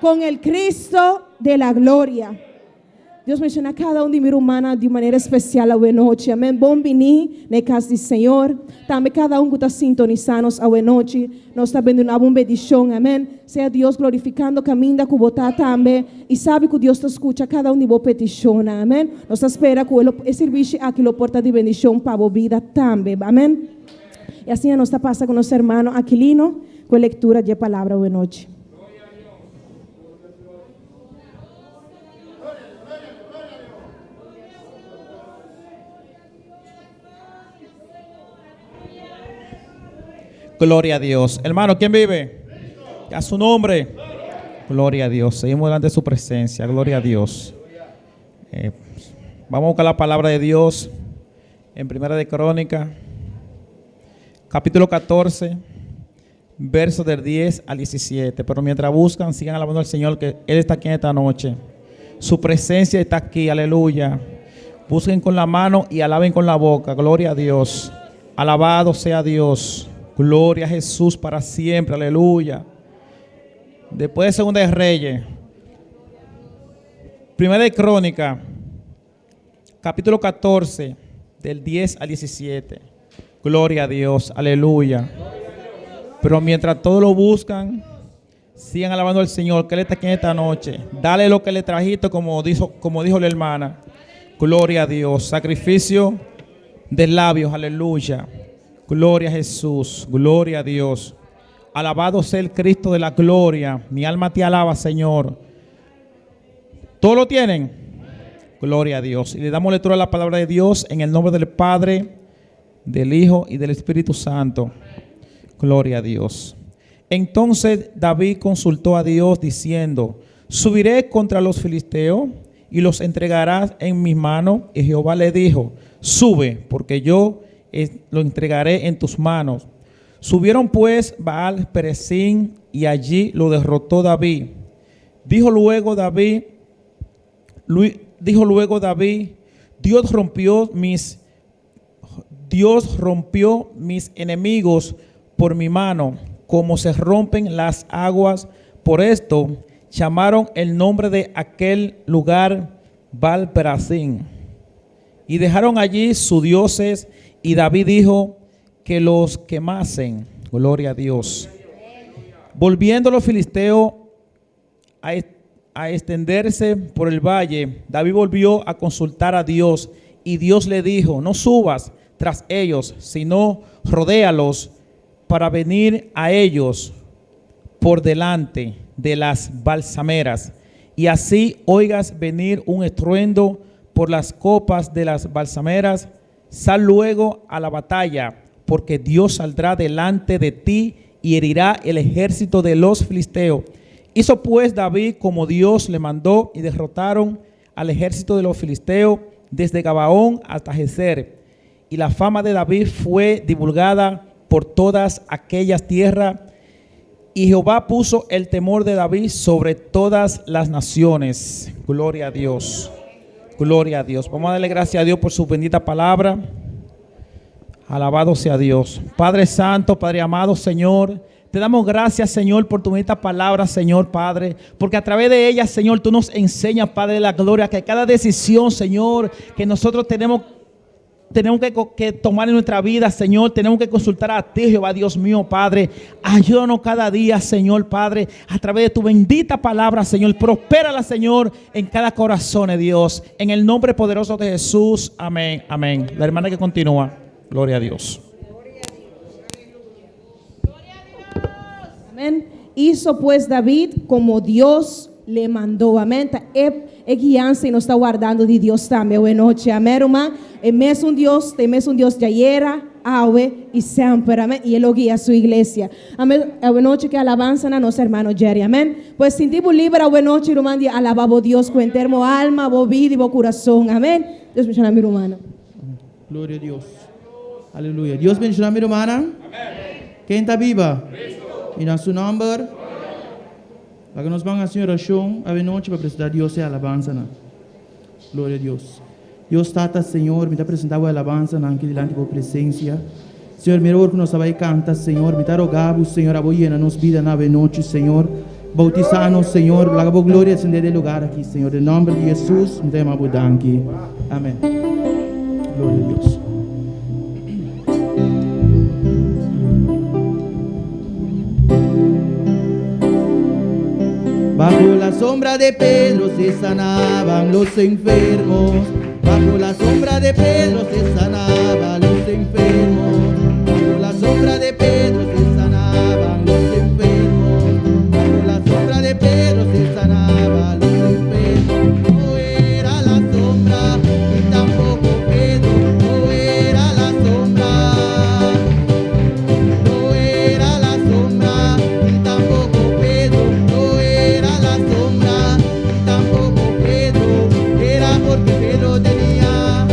con el Cristo de la gloria. Deus menciona cada um de minha humana de maneira especial a noite. Amém. Bom venir na casa do Senhor. Também cada um que está sintonizando a noite. Nós está vendo uma bendição. Amém. Seja Deus glorificando, caminha com você também. E sabe que Deus te escuta cada um de vos petições. Amém. Nós espera que o serviço aqui lo porta de bendição para a vida também. Amém. E assim nós está passa com nosso irmão Aquilino com a leitura de palavra boa noite. Gloria a Dios. Hermano, ¿quién vive? A su nombre. Gloria a Dios. Seguimos delante de su presencia. Gloria a Dios. Vamos a buscar la palabra de Dios en Primera de Crónica, capítulo 14, versos del 10 al 17. Pero mientras buscan, sigan alabando al Señor, que Él está aquí en esta noche. Su presencia está aquí. Aleluya. Busquen con la mano y alaben con la boca. Gloria a Dios. Alabado sea Dios. Gloria a Jesús para siempre, aleluya. Después de Segunda de Reyes, Primera de Crónica, capítulo 14, del 10 al 17. Gloria a Dios, aleluya. Pero mientras todos lo buscan, sigan alabando al Señor, que Él está aquí en esta noche. Dale lo que le trajiste, como dijo la hermana. Gloria a Dios, sacrificio de labios, aleluya. Gloria a Jesús, gloria a Dios. Alabado sea el Cristo de la gloria. Mi alma te alaba, Señor. ¿Todos lo tienen? Gloria a Dios. Y le damos lectura a la palabra de Dios en el nombre del Padre, del Hijo y del Espíritu Santo. Gloria a Dios. Entonces David consultó a Dios diciendo: subiré contra los filisteos y los entregarás en mis manos. Y Jehová le dijo: sube, porque yo lo entregaré en tus manos. Subieron pues Baal Peresín y allí lo derrotó David. Dijo luego David, Dios rompió mis enemigos por mi mano, como se rompen las aguas. Por esto llamaron el nombre de aquel lugar Baal Peresín. Y dejaron allí sus dioses, y David dijo que los quemasen. Gloria a Dios. Volviendo los filisteos a extenderse por el valle, David volvió a consultar a Dios, y Dios le dijo: no subas tras ellos, sino rodéalos para venir a ellos por delante de las balsameras, y así oigas venir un estruendo por las copas de las balsameras. Sal luego a la batalla, porque Dios saldrá delante de ti y herirá el ejército de los filisteos. Hizo pues David como Dios le mandó, y derrotaron al ejército de los filisteos desde Gabaón hasta Gezer. Y la fama de David fue divulgada por todas aquellas tierras, y Jehová puso el temor de David sobre todas las naciones. Gloria a Dios. Gloria a Dios. Vamos a darle gracias a Dios por su bendita palabra. Alabado sea Dios. Padre Santo, Padre amado, Señor, te damos gracias, Señor, por tu bendita palabra, Señor, Padre, porque a través de ella, Señor, tú nos enseñas, Padre de la gloria, que cada decisión, Señor, que nosotros tenemos que tomar en nuestra vida, Señor, tenemos que consultar a ti, Jehová Dios mío, Padre. Ayúdanos cada día, Señor, Padre, a través de tu bendita palabra, Señor. Prospérala, Señor, en cada corazón, Dios. En el nombre poderoso de Jesús. Amén, amén. La hermana que continúa. Gloria a Dios. Amén. Hizo pues David como Dios le mandou, amém? É guiança e nos está guardando de Deus também, boa noite, amém, irmã? É mesmo Deus, tem mesmo Deus de ayer, hoje e sempre, amém? E Ele guia a sua igreja, amém? É boa noite que alabança na nossa irmã Jerry, amém? Pois sentimos livre, boa noite, irmã, de alabar a Deus com termo alma, boa vida e boa coração, amém? Deus me chama, minha irmã. Glória a Deus. Aleluia. Deus bendiga, minha irmã. Amém. Quem está viva? E na seu nome. Para nós vamos a oração, a noite para apresentar Deus e a alabança. Glória a Deus. Deus está, Senhor, me está apresentando a alabança aqui diante da presença. Senhor, me oro que nós vai cantar, Senhor, me está rogando, Senhor, a boia na nossa vida na noite, Senhor. Bautizar-nos, Senhor, para a glória descender do lugar aqui, Senhor. Em nome de Jesus, me dá uma aqui. Amém. Glória a Deus. Bajo la sombra de Pedro se sanaban los enfermos. Bajo la sombra de Pedro se sanaban los enfermos. Bajo la sombra de Pedro se sanaban los enfermos. Bajo la sombra de Pedro se sanaban los enfermos. No era la sombra y tampoco Pedro. No era la sombra. No era la sombra y tampoco Pedro. No era la sombra y tampoco Pedro. Era porque Pedro tenía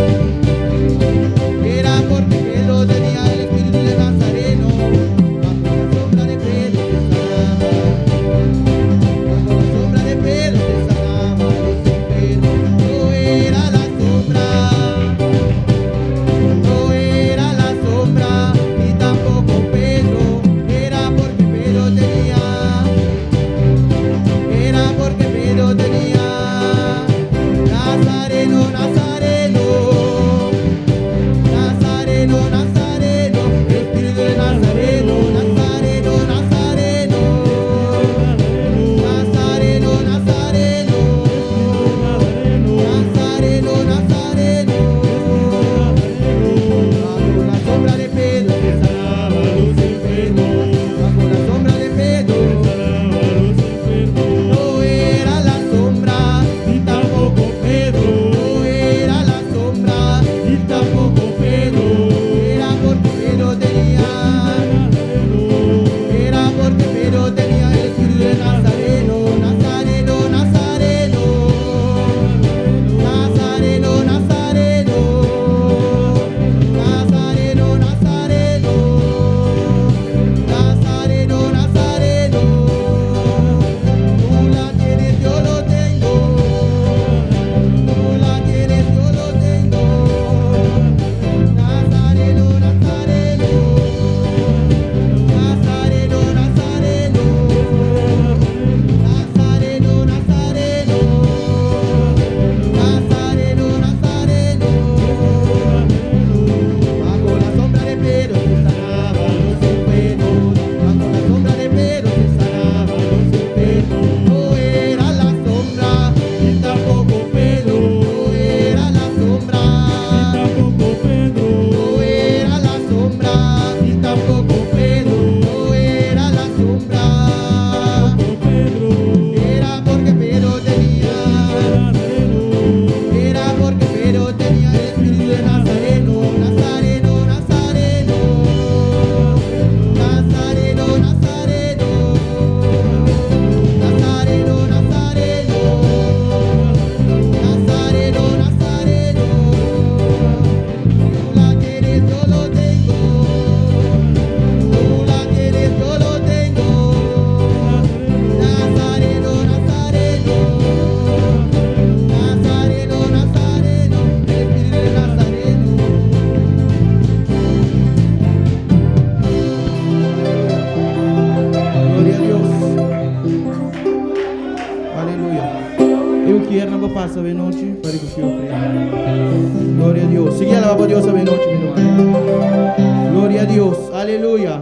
esta noche para que usted ofrenda. Gloria a Dios. Sigue alabando a Dios esta noche, mi hermano. Gloria a Dios. Aleluya.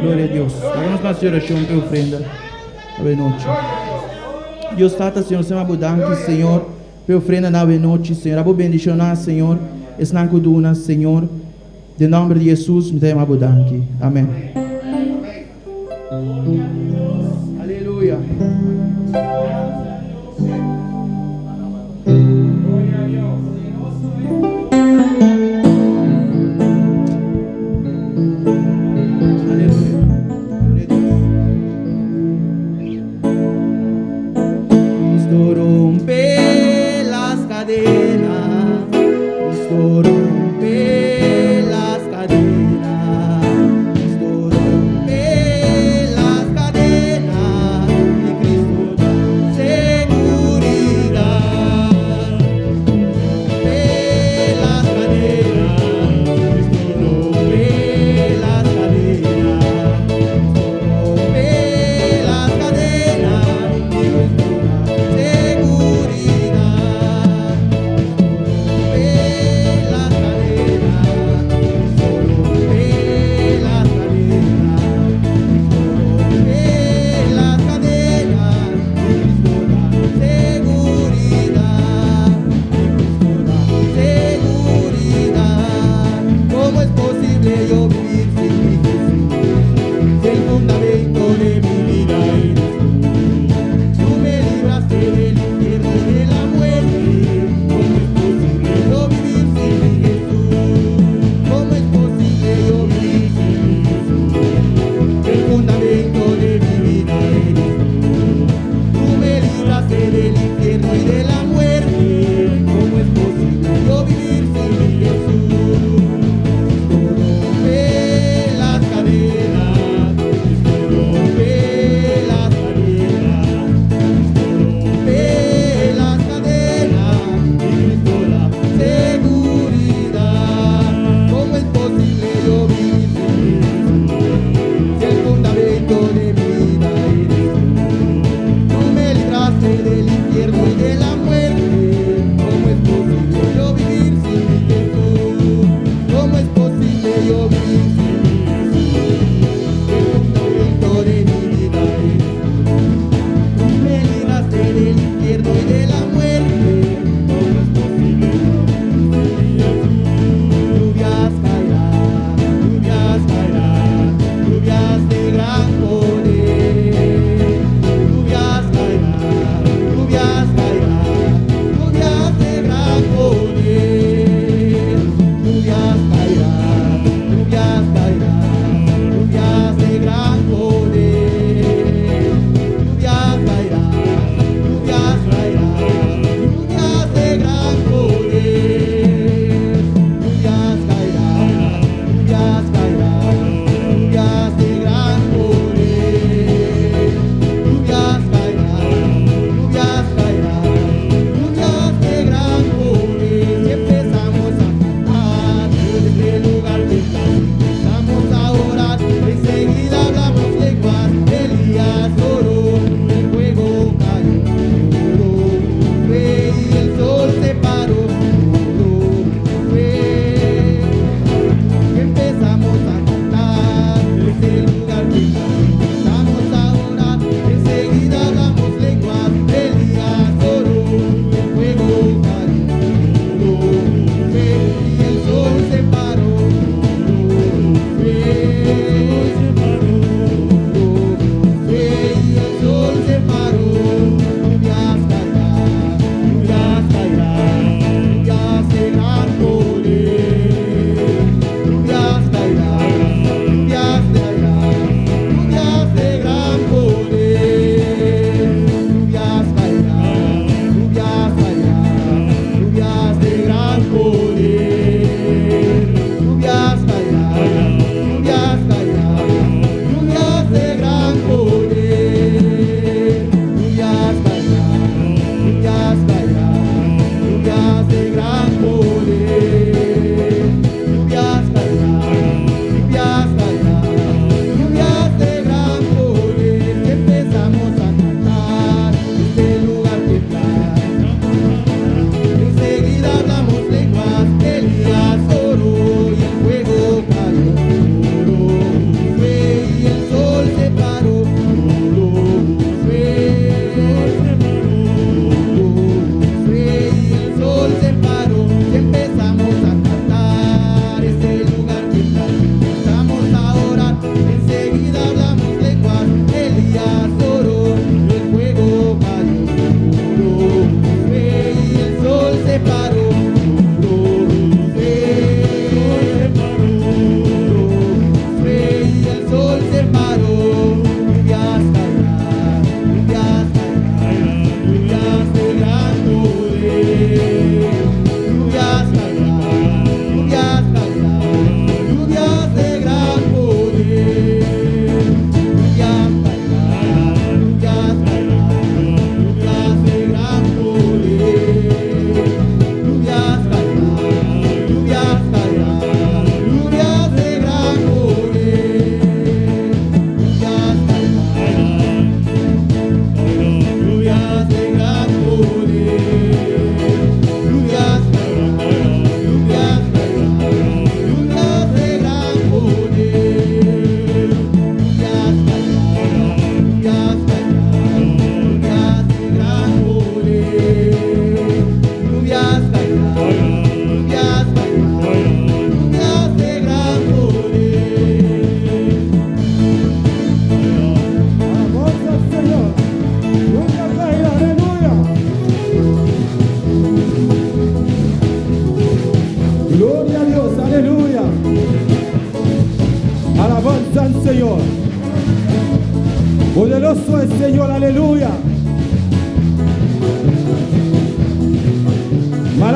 Gloria a Dios. Hagamos más oración para ofrenda esta noche. Dios trata, Senhor, se abudanque, Senhor, para ofrenda na noite, Senhor. Abo bendicionar, Senhor. Esnancuduna, Senhor. De nome de Jesus, me tem abudanque. Amém. Aleluia.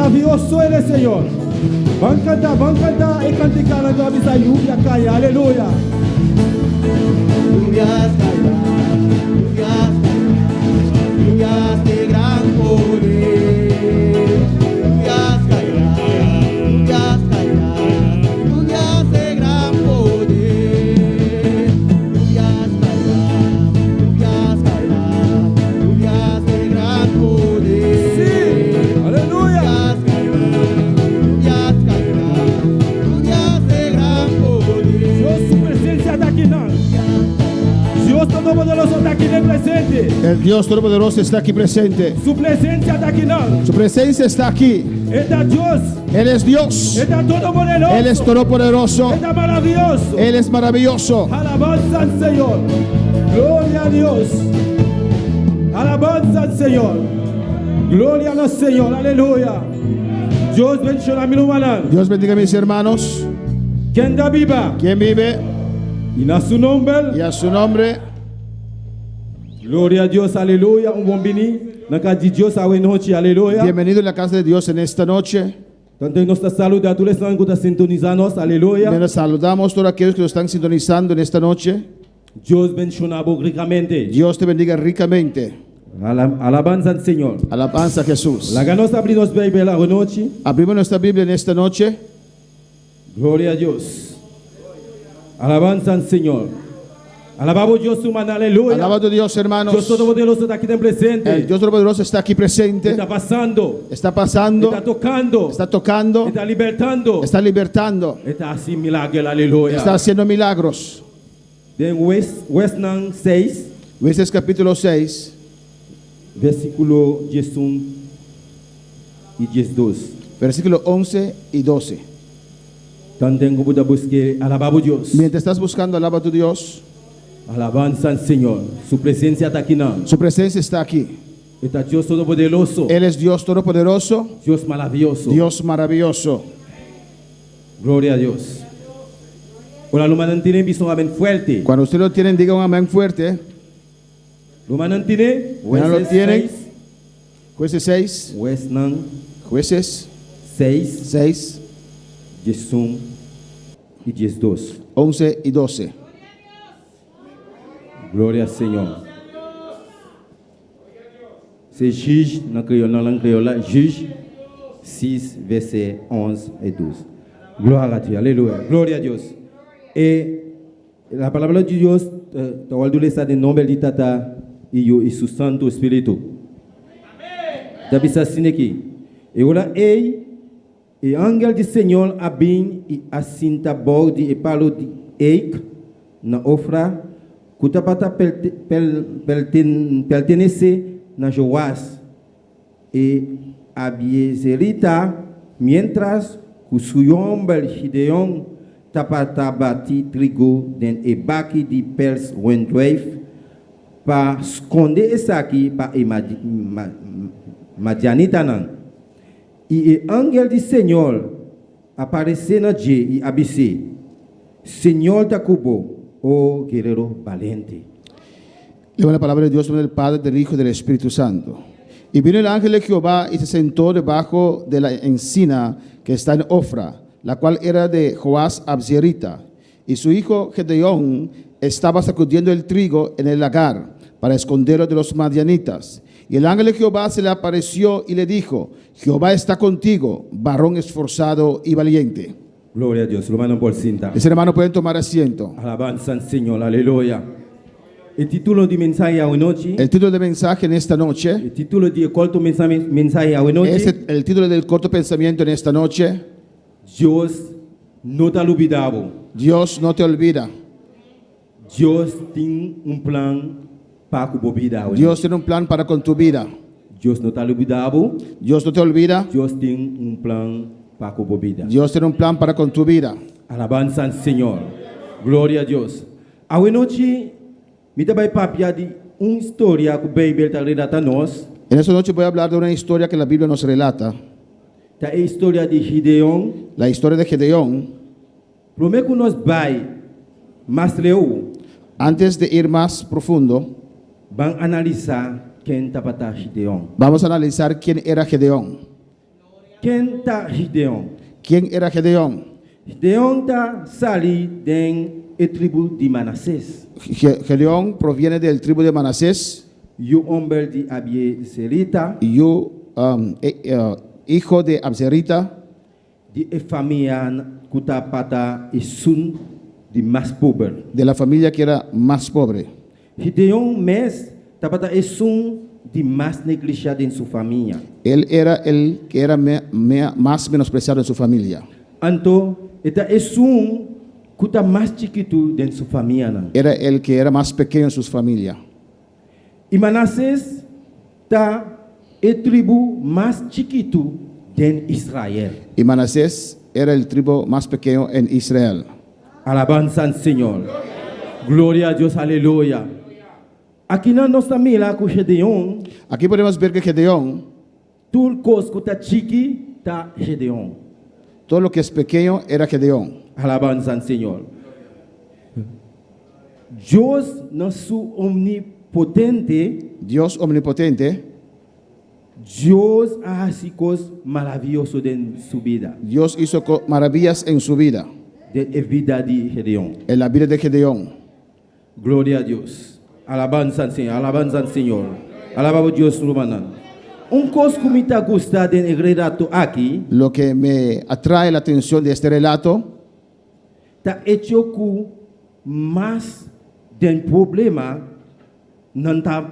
Maravilloso eres, Señor. Van a cantar y cantar la tua lluvia cae. Aleluya. Lluvias caerán, lluvias de gran poder. Lluvias caerán, lluvias de gran poder. Lluvias caerán, lluvias de gran poder. Sí, aleluya. Lluvias caerán, lluvias de gran poder. Dios, su presencia está aquí, ¿no? Dios Todopoderoso está aquí de presente. El Dios Todopoderoso está aquí presente. Su presencia está aquí, ¿no? Su presencia está aquí. Está Dios. Él es Dios. Está todopoderoso. Él es todopoderoso. Está maravilloso. Él es maravilloso. Alabanza al Señor. Gloria a Dios. Alabanza al Señor. Gloria al Señor. Aleluya. Dios bendiga a mi hermano. Dios bendiga a mis hermanos. ¿Quién da viva? ¿Quién vive? Y a su nombre. Y a su nombre. Gloria a Dios. Aleluya. Un buen vini. Naka di Dios a buena noche. Aleluya. Bienvenido en la casa de Dios en esta noche. Tanto nos saluda a todos los que están sintonizando. Aleluya. Les saludamos a todos aquellos que nos están sintonizando en esta noche. Dios bendiga ricamente. Dios te bendiga ricamente. Alabanza al Señor. Alabanza a Jesús. La ganos abrimos Biblia la noche. Abrimos nuestra Biblia en esta noche. Gloria a Dios. Alabanza al Señor. Alabamos Dios su mano, aleluya. Alabado a Dios, hermanos. Dios Todopoderoso está aquí presente. El Dios Todopoderoso está aquí presente. Está pasando. Está pasando. Está tocando. Está tocando. Está libertando. Está libertando. Está haciendo milagros, aleluya. Está haciendo milagros. En Westnan 6, Jueces capítulo 6, versículo 11 y 12. versículo 11 y 12. También como da busque alabamos Dios. Mientras estás buscando, alaba a tu Dios. Alabanza al Señor. Su presencia está aquí. Su presencia está aquí. Está Dios Todopoderoso. Él es Dios Todopoderoso. Dios maravilloso. Dios maravilloso. Gloria a Dios. Ahora lo mantiene visto amén fuerte. Cuando usted lo tienen, diga un amén fuerte. Lo mantiene. Ya lo tienen. Jueces 6. Westnan Jueces 6, 6, 11 y 12. 11 y 12. Gloria al Señor. C'est juge dans la langue créole, juge 6, verset 11 et 12. Gloire a Dieu, aleluya. Gloria a Dios. La palabra de Dios, te voy a decir en nombre de Tata y su Santo Espíritu. David así aquí. Y ahora, el ángel del Señor abin y asinta bordi y palo de eik na ofra kutapata pertenece na Joás y Abiezerita mientras que su hombre Gideón tapata bati trigo den e baki di pels wendreif pa esconde esa aquí pa Madianita nan. Y el ángel del Señor aparece na je y abise Señor Tacubo, oh guerrero valiente. Leo la palabra de Dios, del Padre, del Hijo y del Espíritu Santo. Y vino el ángel de Jehová y se sentó debajo de la encina que está en Ofra, la cual era de Joás Abzerita. Y su hijo Gedeón estaba sacudiendo el trigo en el lagar para esconderlo de los madianitas. Y el ángel de Jehová se le apareció y le dijo: Jehová está contigo, varón esforzado y valiente. Gloria a Dios, hermano por cinta. Mis hermanos pueden tomar asiento. Alabanza al Señor, aleluya. El título de mensaje hoy noche. El título de mensaje en esta noche. El título de corto mensaje hoy noche. Es el título del corto pensamiento en esta noche. Dios no te ha olvidado. Dios no te olvida. Dios tiene un plan para tu vida. Dios tiene un plan para con tu vida. Dios no te ha olvidado. Dios no te olvida. Dios tiene un plan para tu vida. Dios tiene un plan para con tu vida. Alabanza al Señor. Gloria a Dios. Hoy noche me te voy a hablar de una historia que la Biblia te relata a nosotros. En esta noche voy a hablar de una historia que la Biblia nos relata. La historia de Gideón. La historia de Gedeón. Primero que nos va más lejos. Antes de ir más profundo, van a analizar quién tapata Gideón. Vamos a analizar quién era Gedeón. Ken ta Gideon. ¿Quién era Gedeón? Gideon ta sali den e tribu di Manassés. Gedeón proviene del tribu de Manasés, Yu ombel di Abie Serita, y hijo de Abserita, di e familia kutapata e sun di mas pobre. de la familia que era más pobre. Gideon mes tapata e sun di mas negligiado en su familia. Él era el que era más menospreciado en su familia. Anto eta e sun kuta mas chiquito den su familia. Era el que era más pequeño en su familia. Y Manassés ta e tribu más chiquito den Israel. Y Manasés era el tribu más pequeño en Israel. Alabanza al Señor. Gloria a Dios, aleluya. Aquí no nos mira con Gedeón, Aquí podemos ver que Gedeón, todo cos que está chiqui, está Gedeón. todo lo que es pequeño era Gedeón. Alabanza al Señor. Dios no es omnipotente, Dios omnipotente, Dios hace cosas maravillosas en su vida, Dios hizo maravillas en su vida, de la vida de Gedeón. en la vida de Gedeón. Gloria a Dios. Alabanza al Señor, alabanza al Señor. Alaba a Dios, hermano. Un cosa que me gusta del relato aquí, Lo que me atrae la atención de este relato está hecho que más del problema no está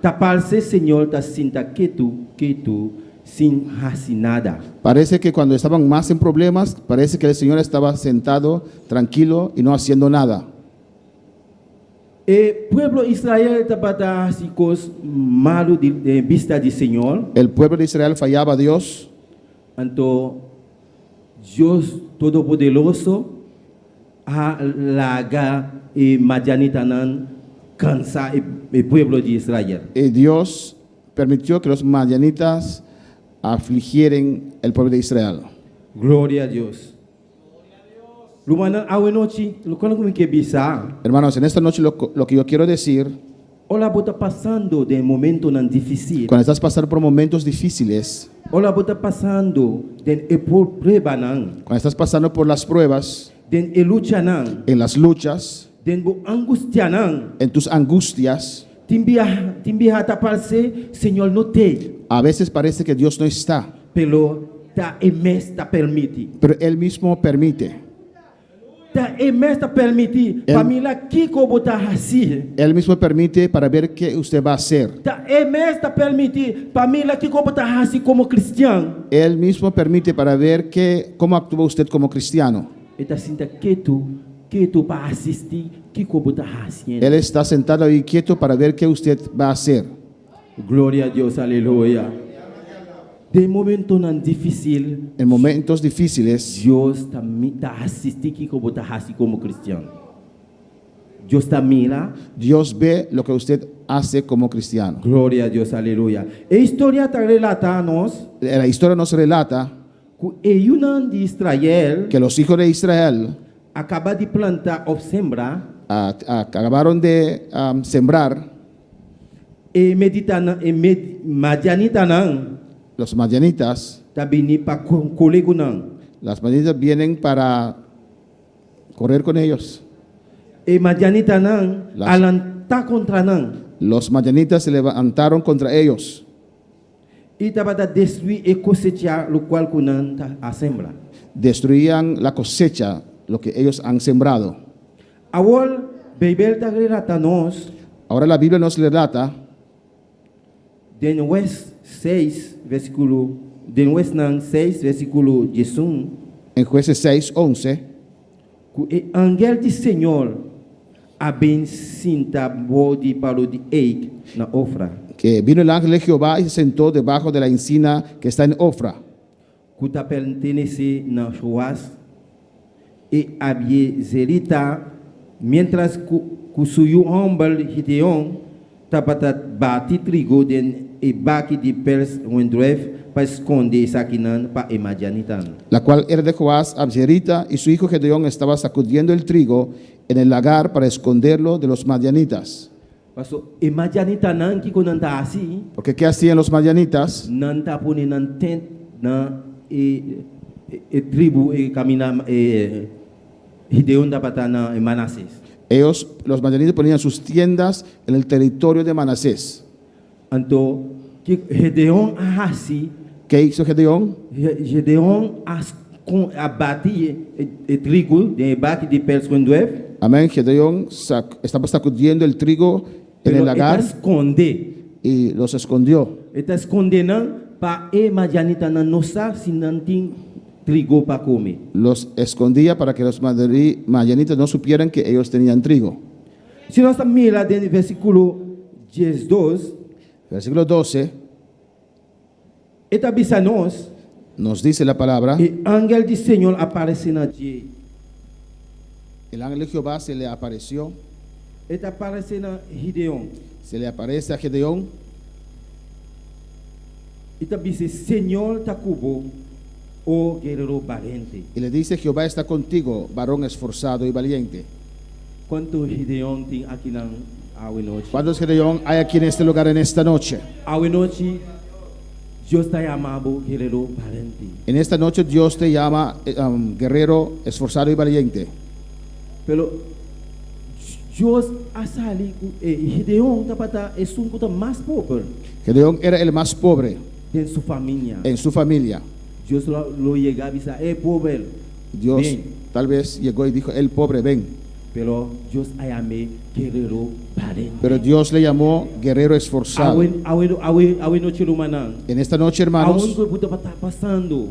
taparse, Señor, está sinta que tú, sin hacer nada. parece que cuando estaban más en problemas, parece que el Señor estaba sentado, tranquilo y no haciendo nada. El pueblo de Israel está así cosas malas de vista del Señor. El pueblo de Israel fallaba a Dios. Entonces, Dios Todopoderoso a laga y Madianitanan cansa el pueblo de Israel. Y Dios permitió que los madianitas afligieran el pueblo de Israel. Gloria a Dios. Lumana awe noche, lo que me bisa. Hermanos, en esta noche lo que yo quiero decir, Hola, bota pasando de momento tan difícil. cuando estás pasando por momentos difíciles, Hola, bota pasando de prueba nan, cuando estás pasando por las pruebas, de lucha nan, en las luchas, de angustia nan. en tus angustias, Timbia taparse, Señor no te, a veces parece que Dios no está, pero ta emes ta permite. pero Él mismo permite. Ta emes ta permite. Familia Kiko bota así. Él mismo permite para ver qué usted va a hacer. Ta emes ta permite. Familia Kiko bota así como cristiano. Él mismo permite para ver cómo actúa usted como cristiano. Eta sinta que tu para asistir Kiko bota así. Él está sentado ahí quieto para ver qué usted va a hacer. Gloria a Dios, aleluya. De momento tan difícil, En momentos difíciles, Dios ta asistir Kiko bota así como cristiano. Dios ta mira. Dios ve lo que usted hace como cristiano. Gloria a Dios, aleluya. E historia ta relata-nos La historia nos relata que Eunan de Israel que los hijos de Israel acaba de plantar o sembrar acabaron de sembrar. e Madianitanan Los madianitas, ta bini pa kolegunan. las madianitas vienen para correr con ellos. E Madianitanan Las- alanta contra nan. Los madianitas se levantaron contra ellos Y ta bata destruir e cosecha lo cual kunan ta a sembra. destruían la cosecha, lo que ellos han sembrado. Awol Bibel ta relata-nos Ahora la Biblia nos relata den West 6 versículo den West nan 6 versículo 11 en Jueces 6:11 que o ángel do Senhor abencinta bode para o de eik na ofra. que vino el ángel de Jehová y se sentó debajo de la encina que está en Ofra, Que ta pertenece na Joás e Abiezerita, mientras que suyo hombre Gideon tapata bati trigo den e baki de pers wendref para esconder saquinan para Madianitan. la cual era de Joás Abserita, y su hijo Gedeón estaba sacudiendo el trigo en el lagar para esconderlo de los madianitas. Paso imajanita nan ki ko nan ta asi, Porque ¿qué hacían los madianitas? nan ta pone nan tent na tribu kamina Gideon dapat na Manases. Ellos, los madianitas, ponían sus tiendas en el territorio de Manasés. Anto ki Gideon ahasi, ¿Qué hizo Gedeón? Gideon as com abati trigo de baki de pels con duev, Amén. Gedeón estaba sacudiendo el trigo en el pero lagar esconde. y los escondió. Eta esconde nan pa majanita nan nosa sinanting trigo pa come. Los escondía para que los madianitas no supieran que ellos tenían trigo. Se nós mira dentro do versículo 12, Versículo 12 eta bisa nós, nos dice la palabra: e ángel do Senhor aparece na dia. el ángel de Jehová se le apareció, Eta aparece na Gideon. se le aparece a Gedeón Eta bisa Senhor ta cubo o guerreiro valente. y le dice: Jehová está contigo, varón esforzado y valiente. Quanto Gideon tem aqui na awe noite. ¿Cuántos Gedeón hay aquí en este lugar en esta noche? Awe noite, Deus está chamando guerreiro valente. En esta noche Dios te llama guerrero esforzado y valiente. Pero Deus asali Gideon tapata é um kuta mais pobre Gedeón era el más pobre em sua família. en su familia. Deus lo llegaba y dice, pobre. Dios Bien. tal vez llegó y dijo: el pobre, ven. Pero Dios ayame guerrero valente. Pero Dios le llamó guerrero esforzado. Awen noche lumanan. En esta noche, Aún hermanos, que você está passando,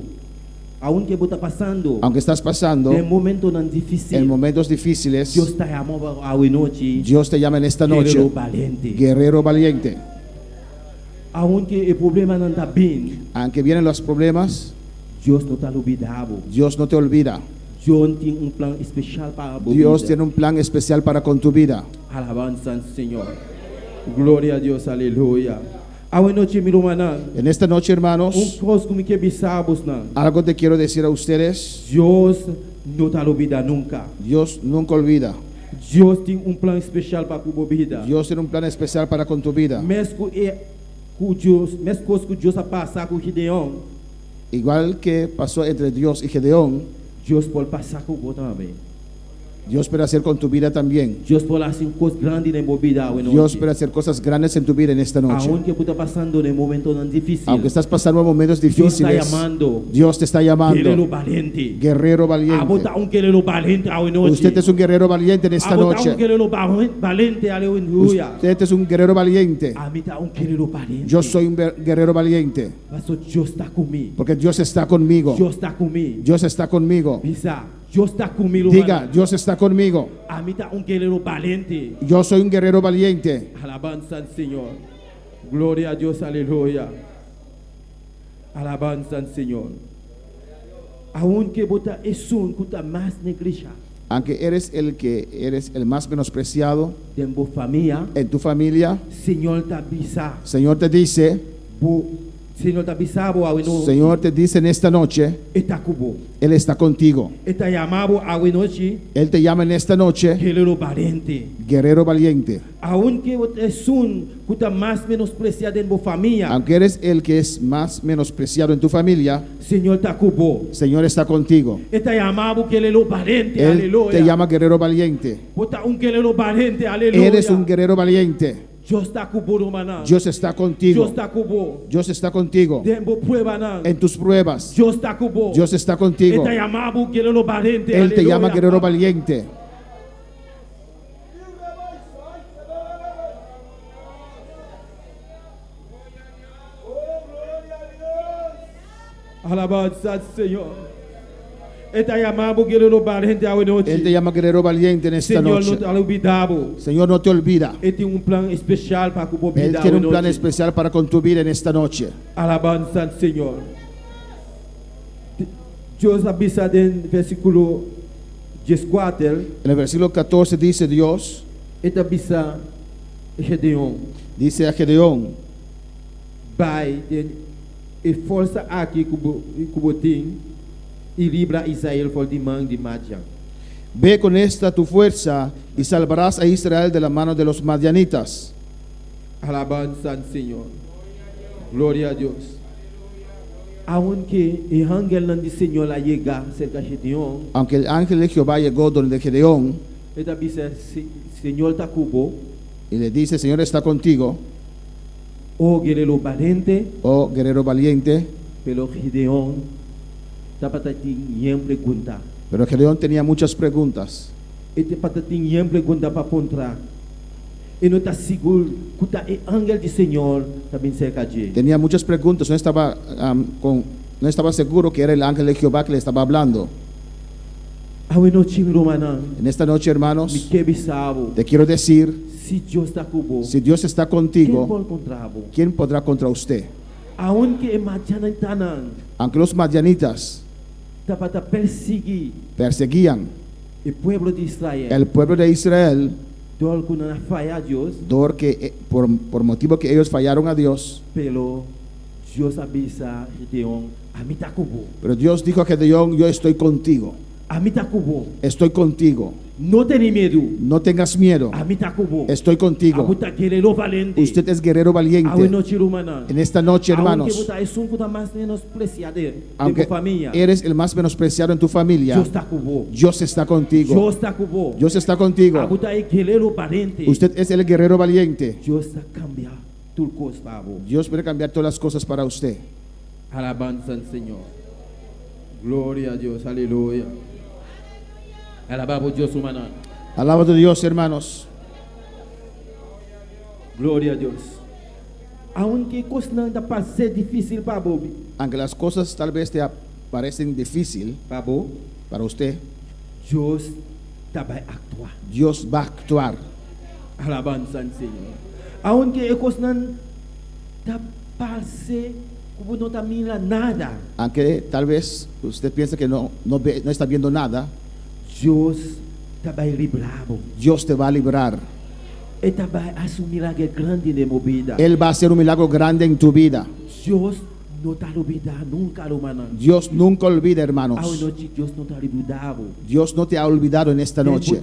aún que você está passando, aunque estás pasando de momento não difícil, en momentos difíciles, Deus está chamando awen noche Dios te llama en esta guerrero noche valente. guerrero valiente. Aún que el problema não está bem, Aunque vienen los problemas, Deus não está olvidado. Dios no te olvida. Deus tem plan especial para você. Dios tiene un plan especial para con tu vida. Alabanza al Señor. Gloria a Dios, aleluya. Awen noche mi lumanan. En esta noche, hermanos, Coisa como que bisabos não. algo te quiero decir a ustedes: Deus não te olvida nunca. Dios nunca olvida. Deus tem plan especial para a tua vida. Dios tiene un plan especial para con tu vida. Mesmo Deus que Deus a passar com Gideon, Igual que pasó entre Dios y Gedeón, Deus pode passar com você também. Dios puede hacer con tu vida también. Deus pode fazer coisas grandes na tua vida. Dios puede hacer cosas grandes en tu vida en esta noche. Aonde você está passando em momento tão difícil, Aunque estás pasando momentos Deus está difíciles, chamando Dios te está guerreiro llamando valente. guerrero valiente. Abota guerreiro valente awen noche. Usted es un guerrero valiente en esta Abota noche. guerreiro valente, aleluya. Usted es un guerrero valiente. Amita guerreiro valente. Yo soy un guerrero valiente Pastor, Deus está comigo. porque Dios está conmigo. Deus está comigo. Dios está conmigo. Bisa, Deus está comigo. Diga: Dios está conmigo. Amita guerreiro valente. Yo soy un guerrero valiente. Alabanza al Señor. Gloria a Dios, aleluya. Alabanza al Señor. Aunque bota es un kuta más negligencia Aunque eres el más menospreciado de tu familia, en tu familia, Señor te avisa. Señor te dice, Señor te avisa, no. Señor te dice en esta noche, Está cubo. Él está contigo. Está llamado a noche. Él te llama en esta noche Guerreiro valente. guerrero valiente. Aunque es un kuta más menospreciado en tu familia, Aunque eres el que es más menospreciado en tu familia, Señor te cubo. Señor está contigo. Está llamado guerreiro valente, Él aleluya. te llama guerrero valiente. Bota guerreiro valente, aleluya. Eres un guerrero valiente. Dios está cubo, hermana. Dios está Dios contigo. está cubo. Dios está contigo Dembo prueba nan. en tus pruebas. Dios está cubo. Dios está contigo. Está llamado guerreiro valente, Él te aleluya. llama guerrero valiente. Alabanza al Señor. Está llamado guerreiro valente, aleluya. Él te llama guerrero valiente en esta Señor, no noche. te olvidado. Señor no te olvida. Él tiene un plan especial para tu vida. Él tiene un plan aleluya. especial para con tu vida en esta noche. Alabanza al Señor. Dios avisa en versículo 14. En el versículo 14 dice Dios, Ele avisa Gedeon. dice a Gedeón: Vai e força aqui cubotim e libra Israel por de mão de Madian. ve con esta tu fuerza y salvarás a Israel de la mano de los madianitas. Alabanza al Señor. Gloria a Dios. Aunque el ángel del Señor la llega cerca de Gedeón, Aunque el ángel de Jehová llegó donde Gedeón él dice, Señor está cubo, y le dice, Señor está contigo, oh guerrero valiente, oh guerrero valiente. pero Gedeón está patatín pregunta. Pero Gedeón tenía muchas preguntas. Este patatín pregunta para contra. Y no está seguro que el ángel del Señor también cerca de él. Tenía muchas preguntas, no estaba seguro que era el ángel de Jehová que le estaba hablando. En esta noche, hermanos, te quiero decir, si Dios está cubo, si Dios está ¿quién contigo, puede contra vos? ¿quién podrá contra usted? Aunque Madianitanan Aunque los madianitas tapata perseguir perseguían el pueblo de Israel, el pueblo de Israel, todo el que falla a Dios, por motivo que ellos fallaron a Dios, pero Dios avisa a Gedeón, a mí está cubo, pero Dios dijo a Gedeón, yo estoy contigo, a mí está cubo, estoy contigo, no tenés miedo, no tengas miedo, a mí está cubo, estoy contigo. a guerrero valiente, Usted es guerrero valiente. En esta noche, hermanos, aunque eres el más menospreciado en tu familia, Dios está contigo. Dios está contigo. Usted es el guerrero valiente. Dios está cambiando tu cosa para vos. Dios puede cambiar todas las cosas para usted. Alabanza al Señor. Gloria a Dios. Aleluya. Alabamos Dios humano. Alaba a Dios, hermanos. Gloria a Dios. Aunque cosas no te parecen difícil para vos, Aunque las cosas tal vez te parecen difícil para usted, Dios te va a actuar. Dios va a actuar. Alabanza al Señor. Aunque cosas no te parecen como no te mira nada, Aunque tal vez usted piense que no está viendo nada, Dios te va a librar. Dios te va a librar. Él te va a hacer un milagro grande en mi vida. Él va a hacer un milagro grande en tu vida. Dios no te olvida nunca, hermano. Dios nunca olvida, hermanos. Dios no te ha olvidado. Dios no te ha olvidado en esta noche.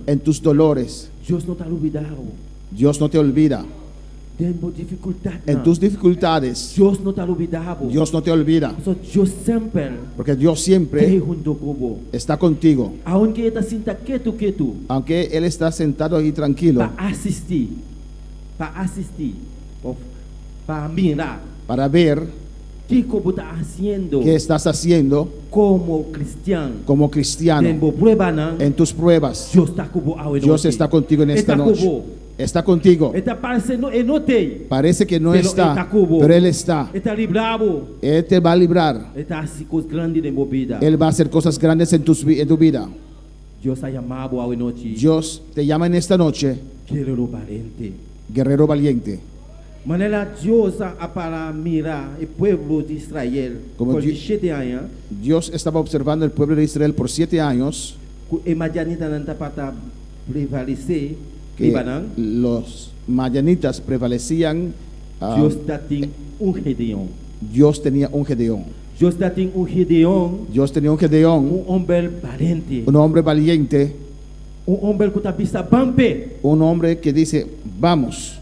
En tus dolores, Dios no te ha olvidado. Dios no te olvida. En tus dificultades, Dios no te ha olvidado. Dios no te olvida. Dios siempre, Porque Dios siempre está contigo. aunque Él sienta quieto, Aunque Él está sentado ahí tranquilo para asistir, para mirar para ver qué está haciendo qué estás haciendo como cristiano. como cristiano en tus pruebas. Dios está contigo en esta noche. Está contigo. Parece que no Pero está, está cubo. pero Él está. Él te va a librar. Él va a hacer cosas grandes en tu vida. Dios ha llamado a noche. Dios te llama en esta noche Guerrero valiente. guerrero valiente. Manera Dios para mirar el pueblo de Israel Como por Dios- 7 años. Dios estaba observando el pueblo de Israel por 7 años, Que Madianita no para prevalecer. que los madianitas prevalecían. Dios tiene un Gedeón. Dios tenía un Gedeón. Dios tiene un Gedeón. Dios tenía un Gedeón, Un hombre valiente. un hombre valiente, Un hombre que está vista bampe. un hombre que dice, vamos.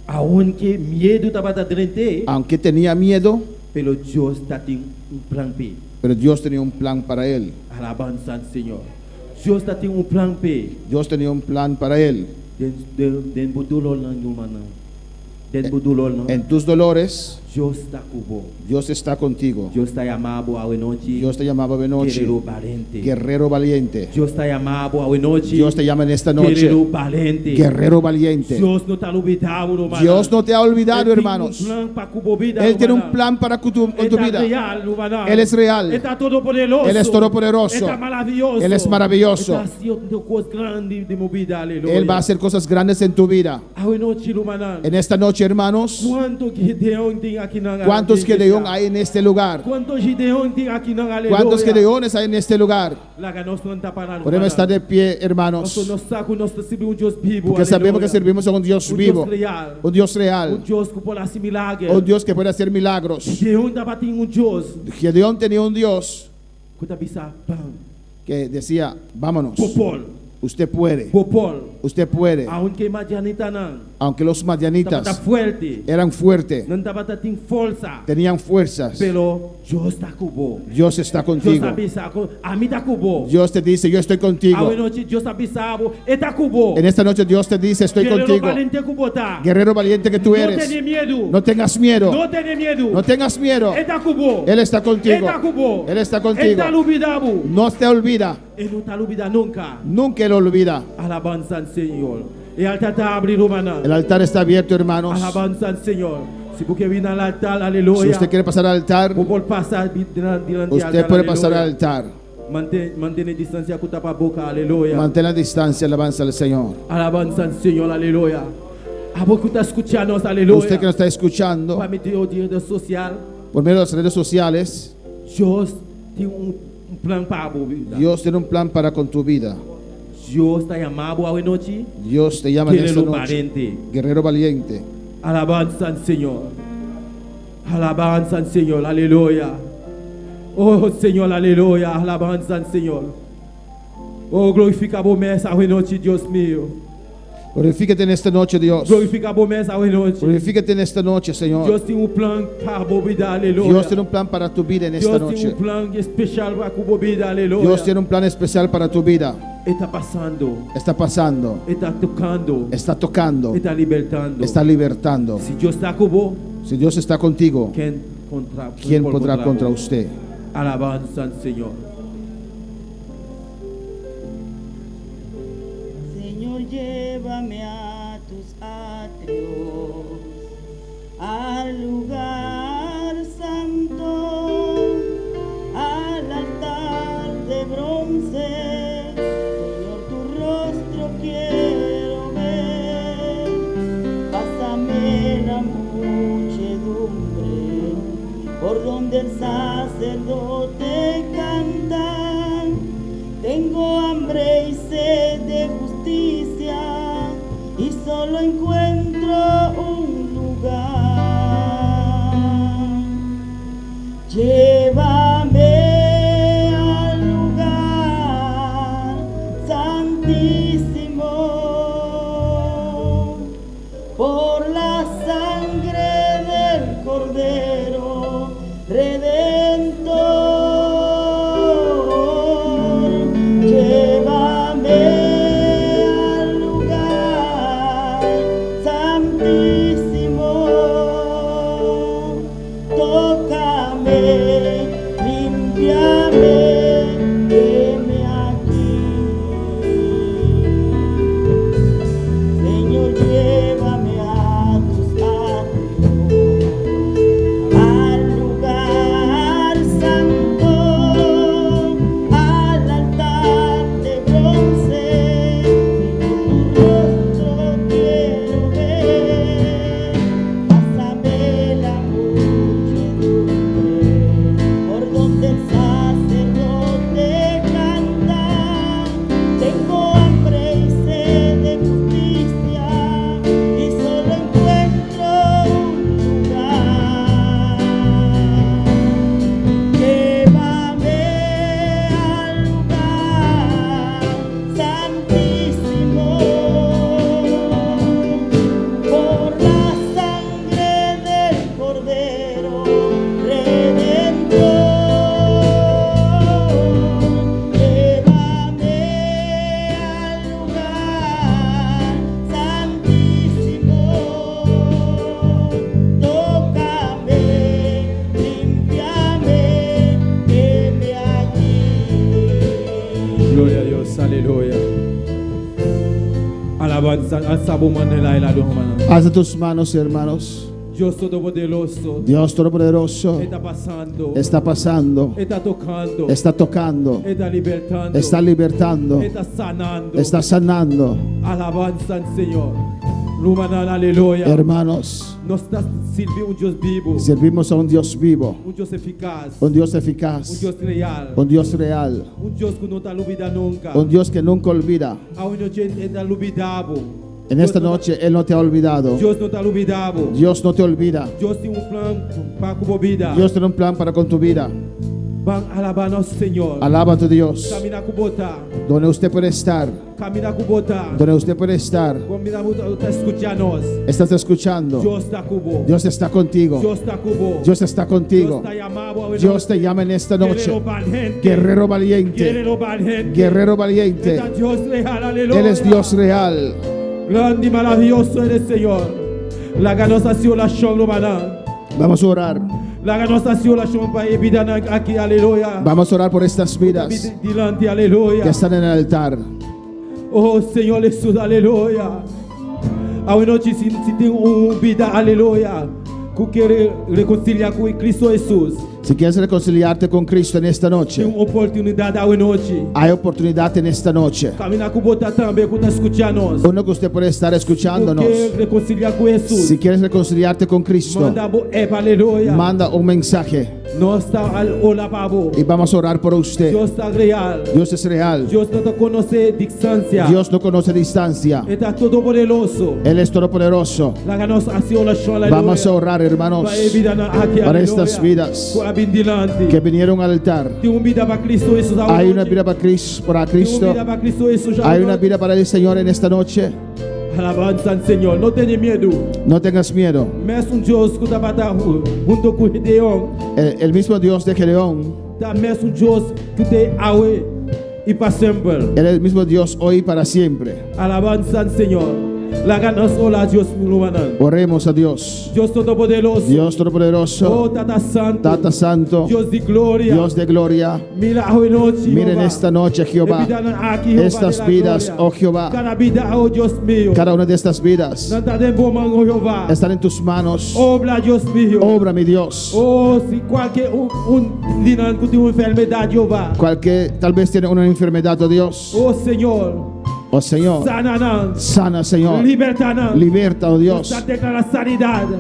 Aunque miedo estaba delante. Aunque tenía miedo, Pero Dios tiene un plan B. pero Dios tenía un plan para él. Alabanza al Señor. Dios tiene un plan B. Dios tenía un plan para él. Den budulol nang humana. Den budulol no. En tus dolores, Dios está cubo. Dios está contigo. Dios está llamado a noche. Dios te llamaba de noche, Guerrero valiente. guerrero valiente. Dios está llamado a noche. Dios te llama en esta noche, Guerrero valiente. guerrero valiente. Dios no te ha olvidado, hermano. Dios no te ha olvidado, hermanos. Él tiene un plan para tu vida. Él es real. Está todopoderoso. Él es todopoderoso. Está maravilloso. Él es maravilloso. Está haciendo cosas grandes de mi vida, aleluya. Él va a hacer cosas grandes en tu vida. A noche, hermano. En esta noche, hermanos, ¿cuántos Gedeón hay en este lugar? ¿Cuántos Gedeón tiene aquí en aleluya? ¿Cuántos Gedeones hay en este lugar? Podemos estar de pie, hermanos, porque sabemos que servimos a un Dios vivo, un Dios real, Un Dios que puede hacer milagres. un Dios que puede hacer milagros. Gedeón tiene un Dios Gedeón tenía un Dios que te avisa, bam, que decía, vámonos, popol. Usted puede. Popol. Usted puede. Aunque Madianita nan. Aunque los Tabata madianitas fuerte. eran fuertes, Não tabata tem força. tenían fuerzas, Pero Dios está cubo. Dios está Dios contigo. sabe saco. A mí está cubo. Dios te dice, yo estoy contigo. A noite Dios sabe sabo. Está cubo. En esta noche Dios te dice, estoy Guerreiro contigo. valente cubo tá. Guerrero valiente que tú No eres. tenha medo. No tengas miedo. No tenha medo. No tengas miedo. Está cubo. Él está contigo. Está cubo. Él está contigo. Está olvidado. No te olvida. Ele não está olvidado nunca. Nunca lo olvida. Alabanza al Señor. E altar está abrido, hermana. El altar está abierto, hermanos. Alabanza al Señor. Si porque viene al altar, Si aleluya. usted quiere pasar al altar, Vou passar delante usted puede pasar al altar. Mantém distância com tapa boca, aleluya. Mantén la distancia, alabanza al Señor. Alabanza al Señor, aleluya. A vos que está escuchando, aleluya. Usted que nos está escuchando Para meter de social, por medio de las redes sociales, Deus tem plano para a vida. Dios tiene un plan para con tu vida. Deus está chamando a noite. Dios te llama en esta Guerreiro noche. valente. Guerrero valiente. Alabanza al Señor. Alabanza al Señor, aleluya. Oh Señor, aleluya. Alabanza al Señor. Oh, glorifica a promessa a noite, Dios mío. Glorifícate en esta noche, Dios. Glorifica a promessa a noite. Glorifícate en esta noche, Señor. Deus tem plano para a vida, aleluya. Dios tiene un plan para tu vida en esta Deus tem noche. plano especial para a vida, aleluya. Dios tiene un plan especial para tu vida. Está passando, Está pasando, está tocando, está tocando, está libertando. está libertando. Si Deus está com vos, Si Dios está contigo, ¿quién ¿quién podrá contra vos? usted? Alabanza al Señor. Señor, llévame a tus atrios, al lugar santo, al altar de bronce. Señor, tu rostro quiero ver. Pásame la muchedumbre por donde el sacerdote canta. Tengo hambre y sed de justicia y solo encuentro un lugar. Llévame al lugar santísimo por la sangre del Cordero Redentor. Llévame al lugar santísimo, tócame, límpiame, heme aquí. Señor, llévame a tus atrios, al lugar santo, al altar de bronce. Señor, tu rostro quiero ver. Pásame la muchedumbre por donde el sacerdote canta. Tengo hambre y sed de justicia y solo encuentro un lugar. Llévame al lugar santísimo por la sangre del Cordero Redentor. Llévame al lugar santísimo, tócame, límpiame, heme aquí. Gloria a Dios, aleluya. Alabanza al sabor manela y la hermana. Alza tus manos, hermanos. Dios Todopoderoso Dios Todopoderoso está pasando, está pasando, está tocando, está tocando, está libertando, está libertando, está sanando. está sanando. Alabanza al Señor. Rumana, aleluya. Hermanos, Nós está servindo Deus vivo, servimos a un Dios vivo, Deus eficaz, un Dios Deus eficaz, real, un Dios real, Deus que não está olvidado nunca. un Dios que nunca olvida. Aonde está olvidado. En esta noche Él no te ha olvidado. Deus não está olvidado. Dios no te olvida. Deus tem plano para a vida. Dios tiene un plan para con tu vida. Bang alabanos, Señor. Alaba a tu Dios. Camina kubota. Donde usted puede estar. Camina kubota. Donde usted puede estar. Camina kubota. Escuchanos. Estás escuchando. Dios está kubo. Dios está contigo. Dios está kubo. Dios está contigo. Dios te llamaba. Dios te llama en esta noche. Guerrero valiente. Guerrero valiente. Guerrero valiente. Guerrero valiente. Está Dios real, aleluya. Él es Dios real. Grande y maravilloso eres, Señor. La ganosación la shongro maná. Vamos a orar. La ganosación la shongro pa ebidana aquí, aleluya. Vamos a orar por estas vidas Dilante, aleluya. que están en el altar. Oh Señor Jesús, aleluya. Ahora noche si tengo vida, aleluya. Que quiere reconciliar con Cristo Jesús. Si quieres reconciliarte con Cristo en esta noche, Tem oportunidade ahora noche. hay oportunidad en esta noche. Camina com bota também, que está escuchando. Uno que usted puede estar escuchándonos. Quer reconciliar com Jesus. Si quieres reconciliarte con Cristo, Manda aleluya. manda un mensaje Nós está al ola pavo. y vamos a orar por usted. Dios está real. Dios es real. Dios não te conoce distancia. Dios no conoce distancia. Está todo poderoso. Él es todopoderoso. La nos hace la shola. Vamos a orar, hermanos, para estas vidas que vinieron al altar. Tem vida para Cristo Jesús. Hay una vida para Cristo. Tem vida para Cristo Jesús. Hay una vida para el Señor en esta noche. Alabanza al Señor. No tenha medo. No tengas miedo. Mas Dios que estava junto com Gideon. El mismo Dios de Gedeón, Da mas Dios que te awe e para sempre. Él es el mismo Dios hoy y para siempre. Alabanza al Señor. La ganas ola Dios minumanan. Oremos a Dios. Dios todopoderoso. Dios todopoderoso, Oh Tata Santo. Tata Santo, Dios de gloria. Dios de gloria. Mira hoy noche. Miren esta noche, Jehová, estas vidas, oh Jehová, Cada vida, oh Dios mío. cada una de estas vidas Nada de bom, oh Jehová. están en tus manos. Obra Dios mío. Obra, mi Dios. Oh, si qualquer dinan que tem uma enfermidade, Jehová. Cualquier, tal vez tiene una enfermedad, oh Dios. Oh Senhor. Oh Señor, Sananan. sana, Señor. Libertanan. Liberta, oh Dios, Nós declara sanidade.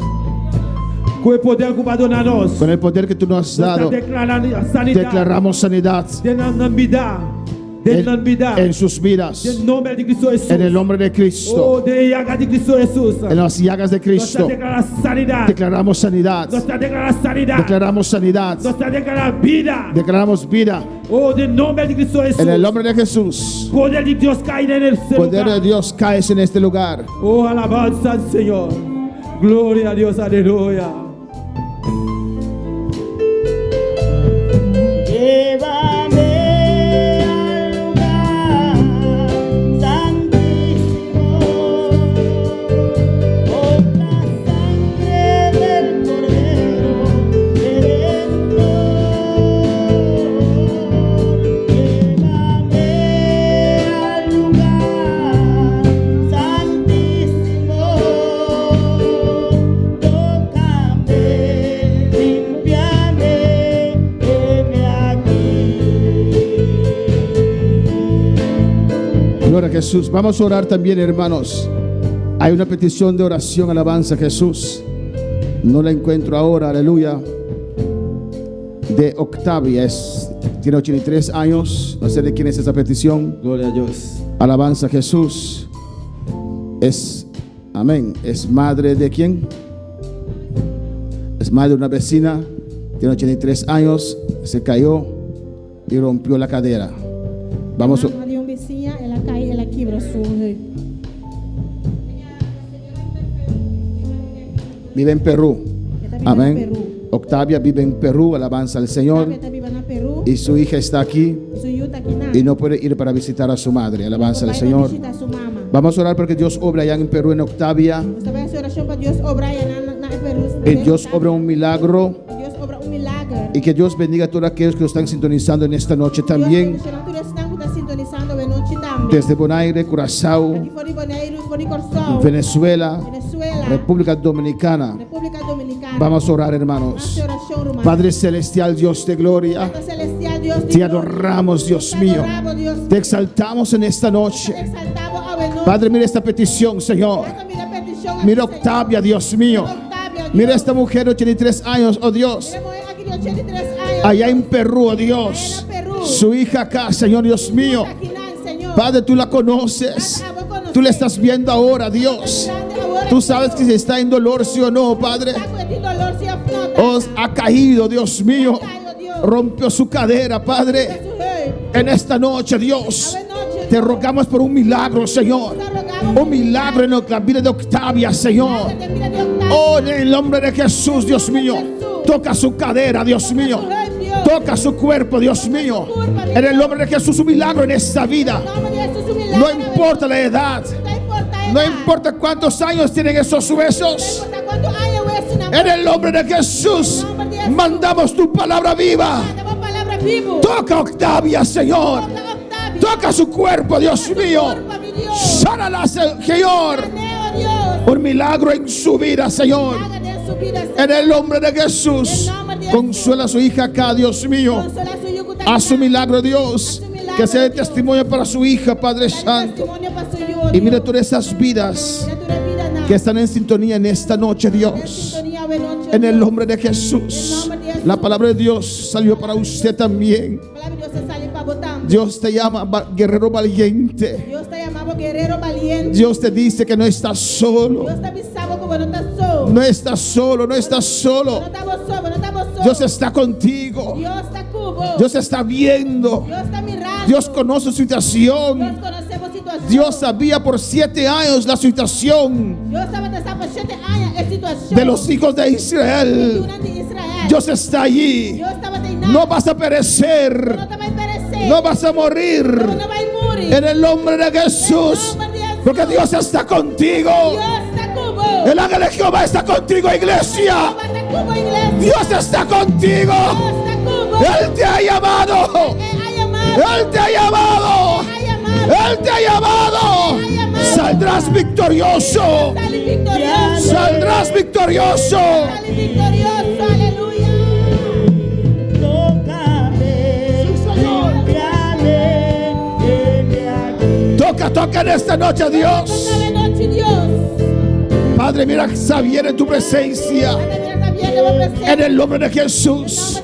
Com o poder que vai donar nós. con el poder que tú nos has dado. Declarando sanidade. Declaramos sanidad De vida. De vida. en sus vidas, En nome de Cristo Jesús. en el nombre de Cristo, Oh, de llaga de Cristo Jesús. en las llagas de Nós Cristo. declara sanidade. Declaramos sanidad, Nós declara sanidade. declaramos sanidad, Nós declara vida. declaramos vida Oh, de nome de Cristo Jesús. en el nombre de Jesús. Poder de Dios cae en el Poder de Dios caes en este lugar. Oh, alabanza al Señor. Gloria a Dios, aleluya. Llévame al lugar santísimo por la sangre del Cordero Redentor. Llévame al lugar santísimo. Tócame, límpiame, heme aquí. Gloria a Jesús. Vamos a orar también, hermanos. Hay una petición de oración, alabanza a Jesús. No la encuentro ahora, aleluya. De Octavia, tiene 83 años. No sé de quién es esa petición. Gloria a Dios. Alabanza a Jesús. Es, amén. ¿Es madre de quién? Es madre de una vecina. Tiene 83 años. Se cayó y rompió la cadera. Vamos a... De uma vizinha, ela caiu, ela quebrou sua. Vive en Perú. Ela vive Amén. no Peru. Octavia vive en Perú, alabanza al Señor. Ela vive no Peru. Y su hija está aquí Su yuta aqui na. y no puede ir para visitar a su madre, alabanza al Vai Señor. visitar sua mama. Vamos a orar porque Dios obra allá en Perú, en Octavia. Você vai fazer oração para Deus obrar aí na Peru. Y Dios obra un milagro. Deus obra milagre. Y que Dios bendiga a todos aquellos que lo están sintonizando en esta noche también. Deus abençoe todos que estão sintonizando a noite também. Desde Bonaire, Curazao, Aqui fora de Bonaire, fora de Corsão. Venezuela, Venezuela. República Dominicana. República Dominicana. Vamos a orar, Vamos hermanos. a oração, romana. Padre Celestial, Dios de gloria, Padre celestial, Dios de te gloria. adoramos, Dios Te mío. adoramos, Dios. Te exaltamos en esta Te noche. exaltamos a noite. Padre, mira esta petición, Señor. Esta mira petición aquí, Mira Señor. Octavia, Dios mío. Octavia, Dios. Mira esta mujer de 83 años, oh Dios. Mira mujer aquí de 83 años. Allá en Perú, oh Dios. Allá en Perú. Su hija acá, Señor Dios mío. Aquí nada, Señor. Padre, tú la conoces. Tú la estás viendo ahora, Dios. Tú sabes que si está en dolor, sí o no, Padre. Está con este dolor, sí o no. Os ha caído, Dios mío. Caigo, Dios. Rompió su cadera, Padre. En esta noche, Dios, te rogamos por un milagro, Señor. Un milagro en la vida de Octavia, Señor. Oh, en el nombre de Jesús, Dios mío. Toca su cadera, Dios mío. Toca su cuerpo, Dios mío. En el nombre de Jesús, un milagro en esta vida. No importa la edad. No importa cuántos años tienen esos huesos. En el nombre de Jesús, mandamos tu palabra viva. Toca a Octavia, Señor. Toca su cuerpo, Dios mío. Sánala, Señor. Un milagro en su vida, Señor. En el nombre de Jesús. Consuela a su hija acá, Dios mío. Haz su milagro, Dios. Que sea de testimonio para su hija, Padre Santo. Y mira todas esas vidas que están en sintonía en esta noche, Dios. En el nombre de Jesús. La palabra de Dios salió para usted también. Dios te llama guerrero valiente. Dios te dice que no estás solo. No estás solo, no estás solo. Dios está contigo. Dios está viendo. Dios conoce su situación. Dios sabía por 7 años la situación de los hijos de Israel. Dios está allí. No vas a perecer. No vas a morir. En el nombre de Jesús. Porque Dios está contigo. El ángel de Jehová está contigo, iglesia. Dios está contigo. Él te ha llamado. Él te ha llamado. Él te ha llamado. Saldrás victorioso. Saldrás victorioso. Toca en esta noche, Dios. Padre, mira Xavier en tu presencia. En el nombre de Jesús.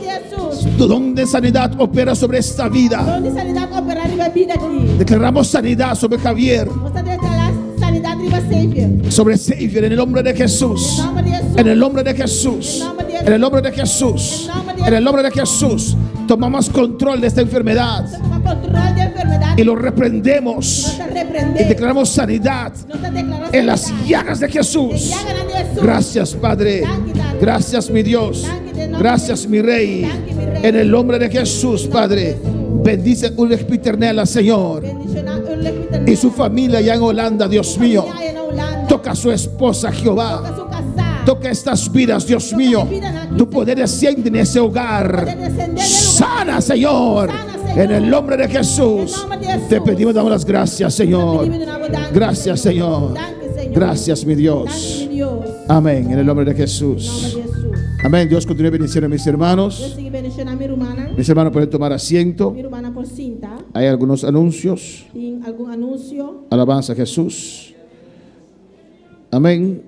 Tu don de sanidad opera sobre esta vida. Declaramos sanidad sobre Javier. Sobre Xavier, en el nombre de Jesús. En el nombre de Jesús. En el nombre de Jesús. En el nombre de Jesús. Tomamos control de esta enfermedad. Y lo reprendemos. Y declaramos sanidad en las llagas de Jesús. Gracias, Padre. Gracias, mi Dios. Gracias, mi Rey. En el nombre de Jesús, Padre. Bendice Ulrich Piternella, Señor. Y su familia allá en Holanda, Dios mío. Toca a su esposa, Jehová. Toca estas vidas, Dios mío. Tu poder desciende en ese hogar. Sana, Señor. En el nombre de Jesús. Te pedimos, damos las gracias, Señor. Gracias, Señor. Gracias, mi Dios. Amén. En el nombre de Jesús. Amén. Dios continúe bendiciendo a mis hermanos. Mis hermanos pueden tomar asiento. Hay algunos anuncios. Alabanza a Jesús. Amén.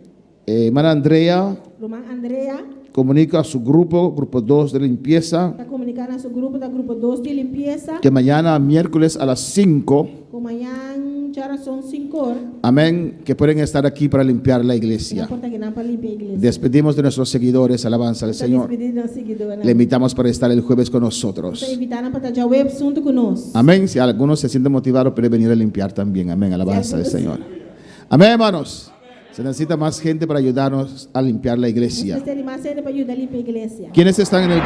Hermana Andrea comunica a su grupo 2 de limpieza, que mañana miércoles a las 5, amén, que pueden estar aquí para limpiar la iglesia. Despedimos de nuestros seguidores, alabanza al Señor. Le invitamos para estar el jueves con nosotros. Amén. Si algunos se sienten motivados, pueden venir a limpiar también. Amén. Alabanza al Señor. Amén, hermanos. Se necesita más gente para ayudarnos a limpiar la iglesia. ¿Quiénes están en el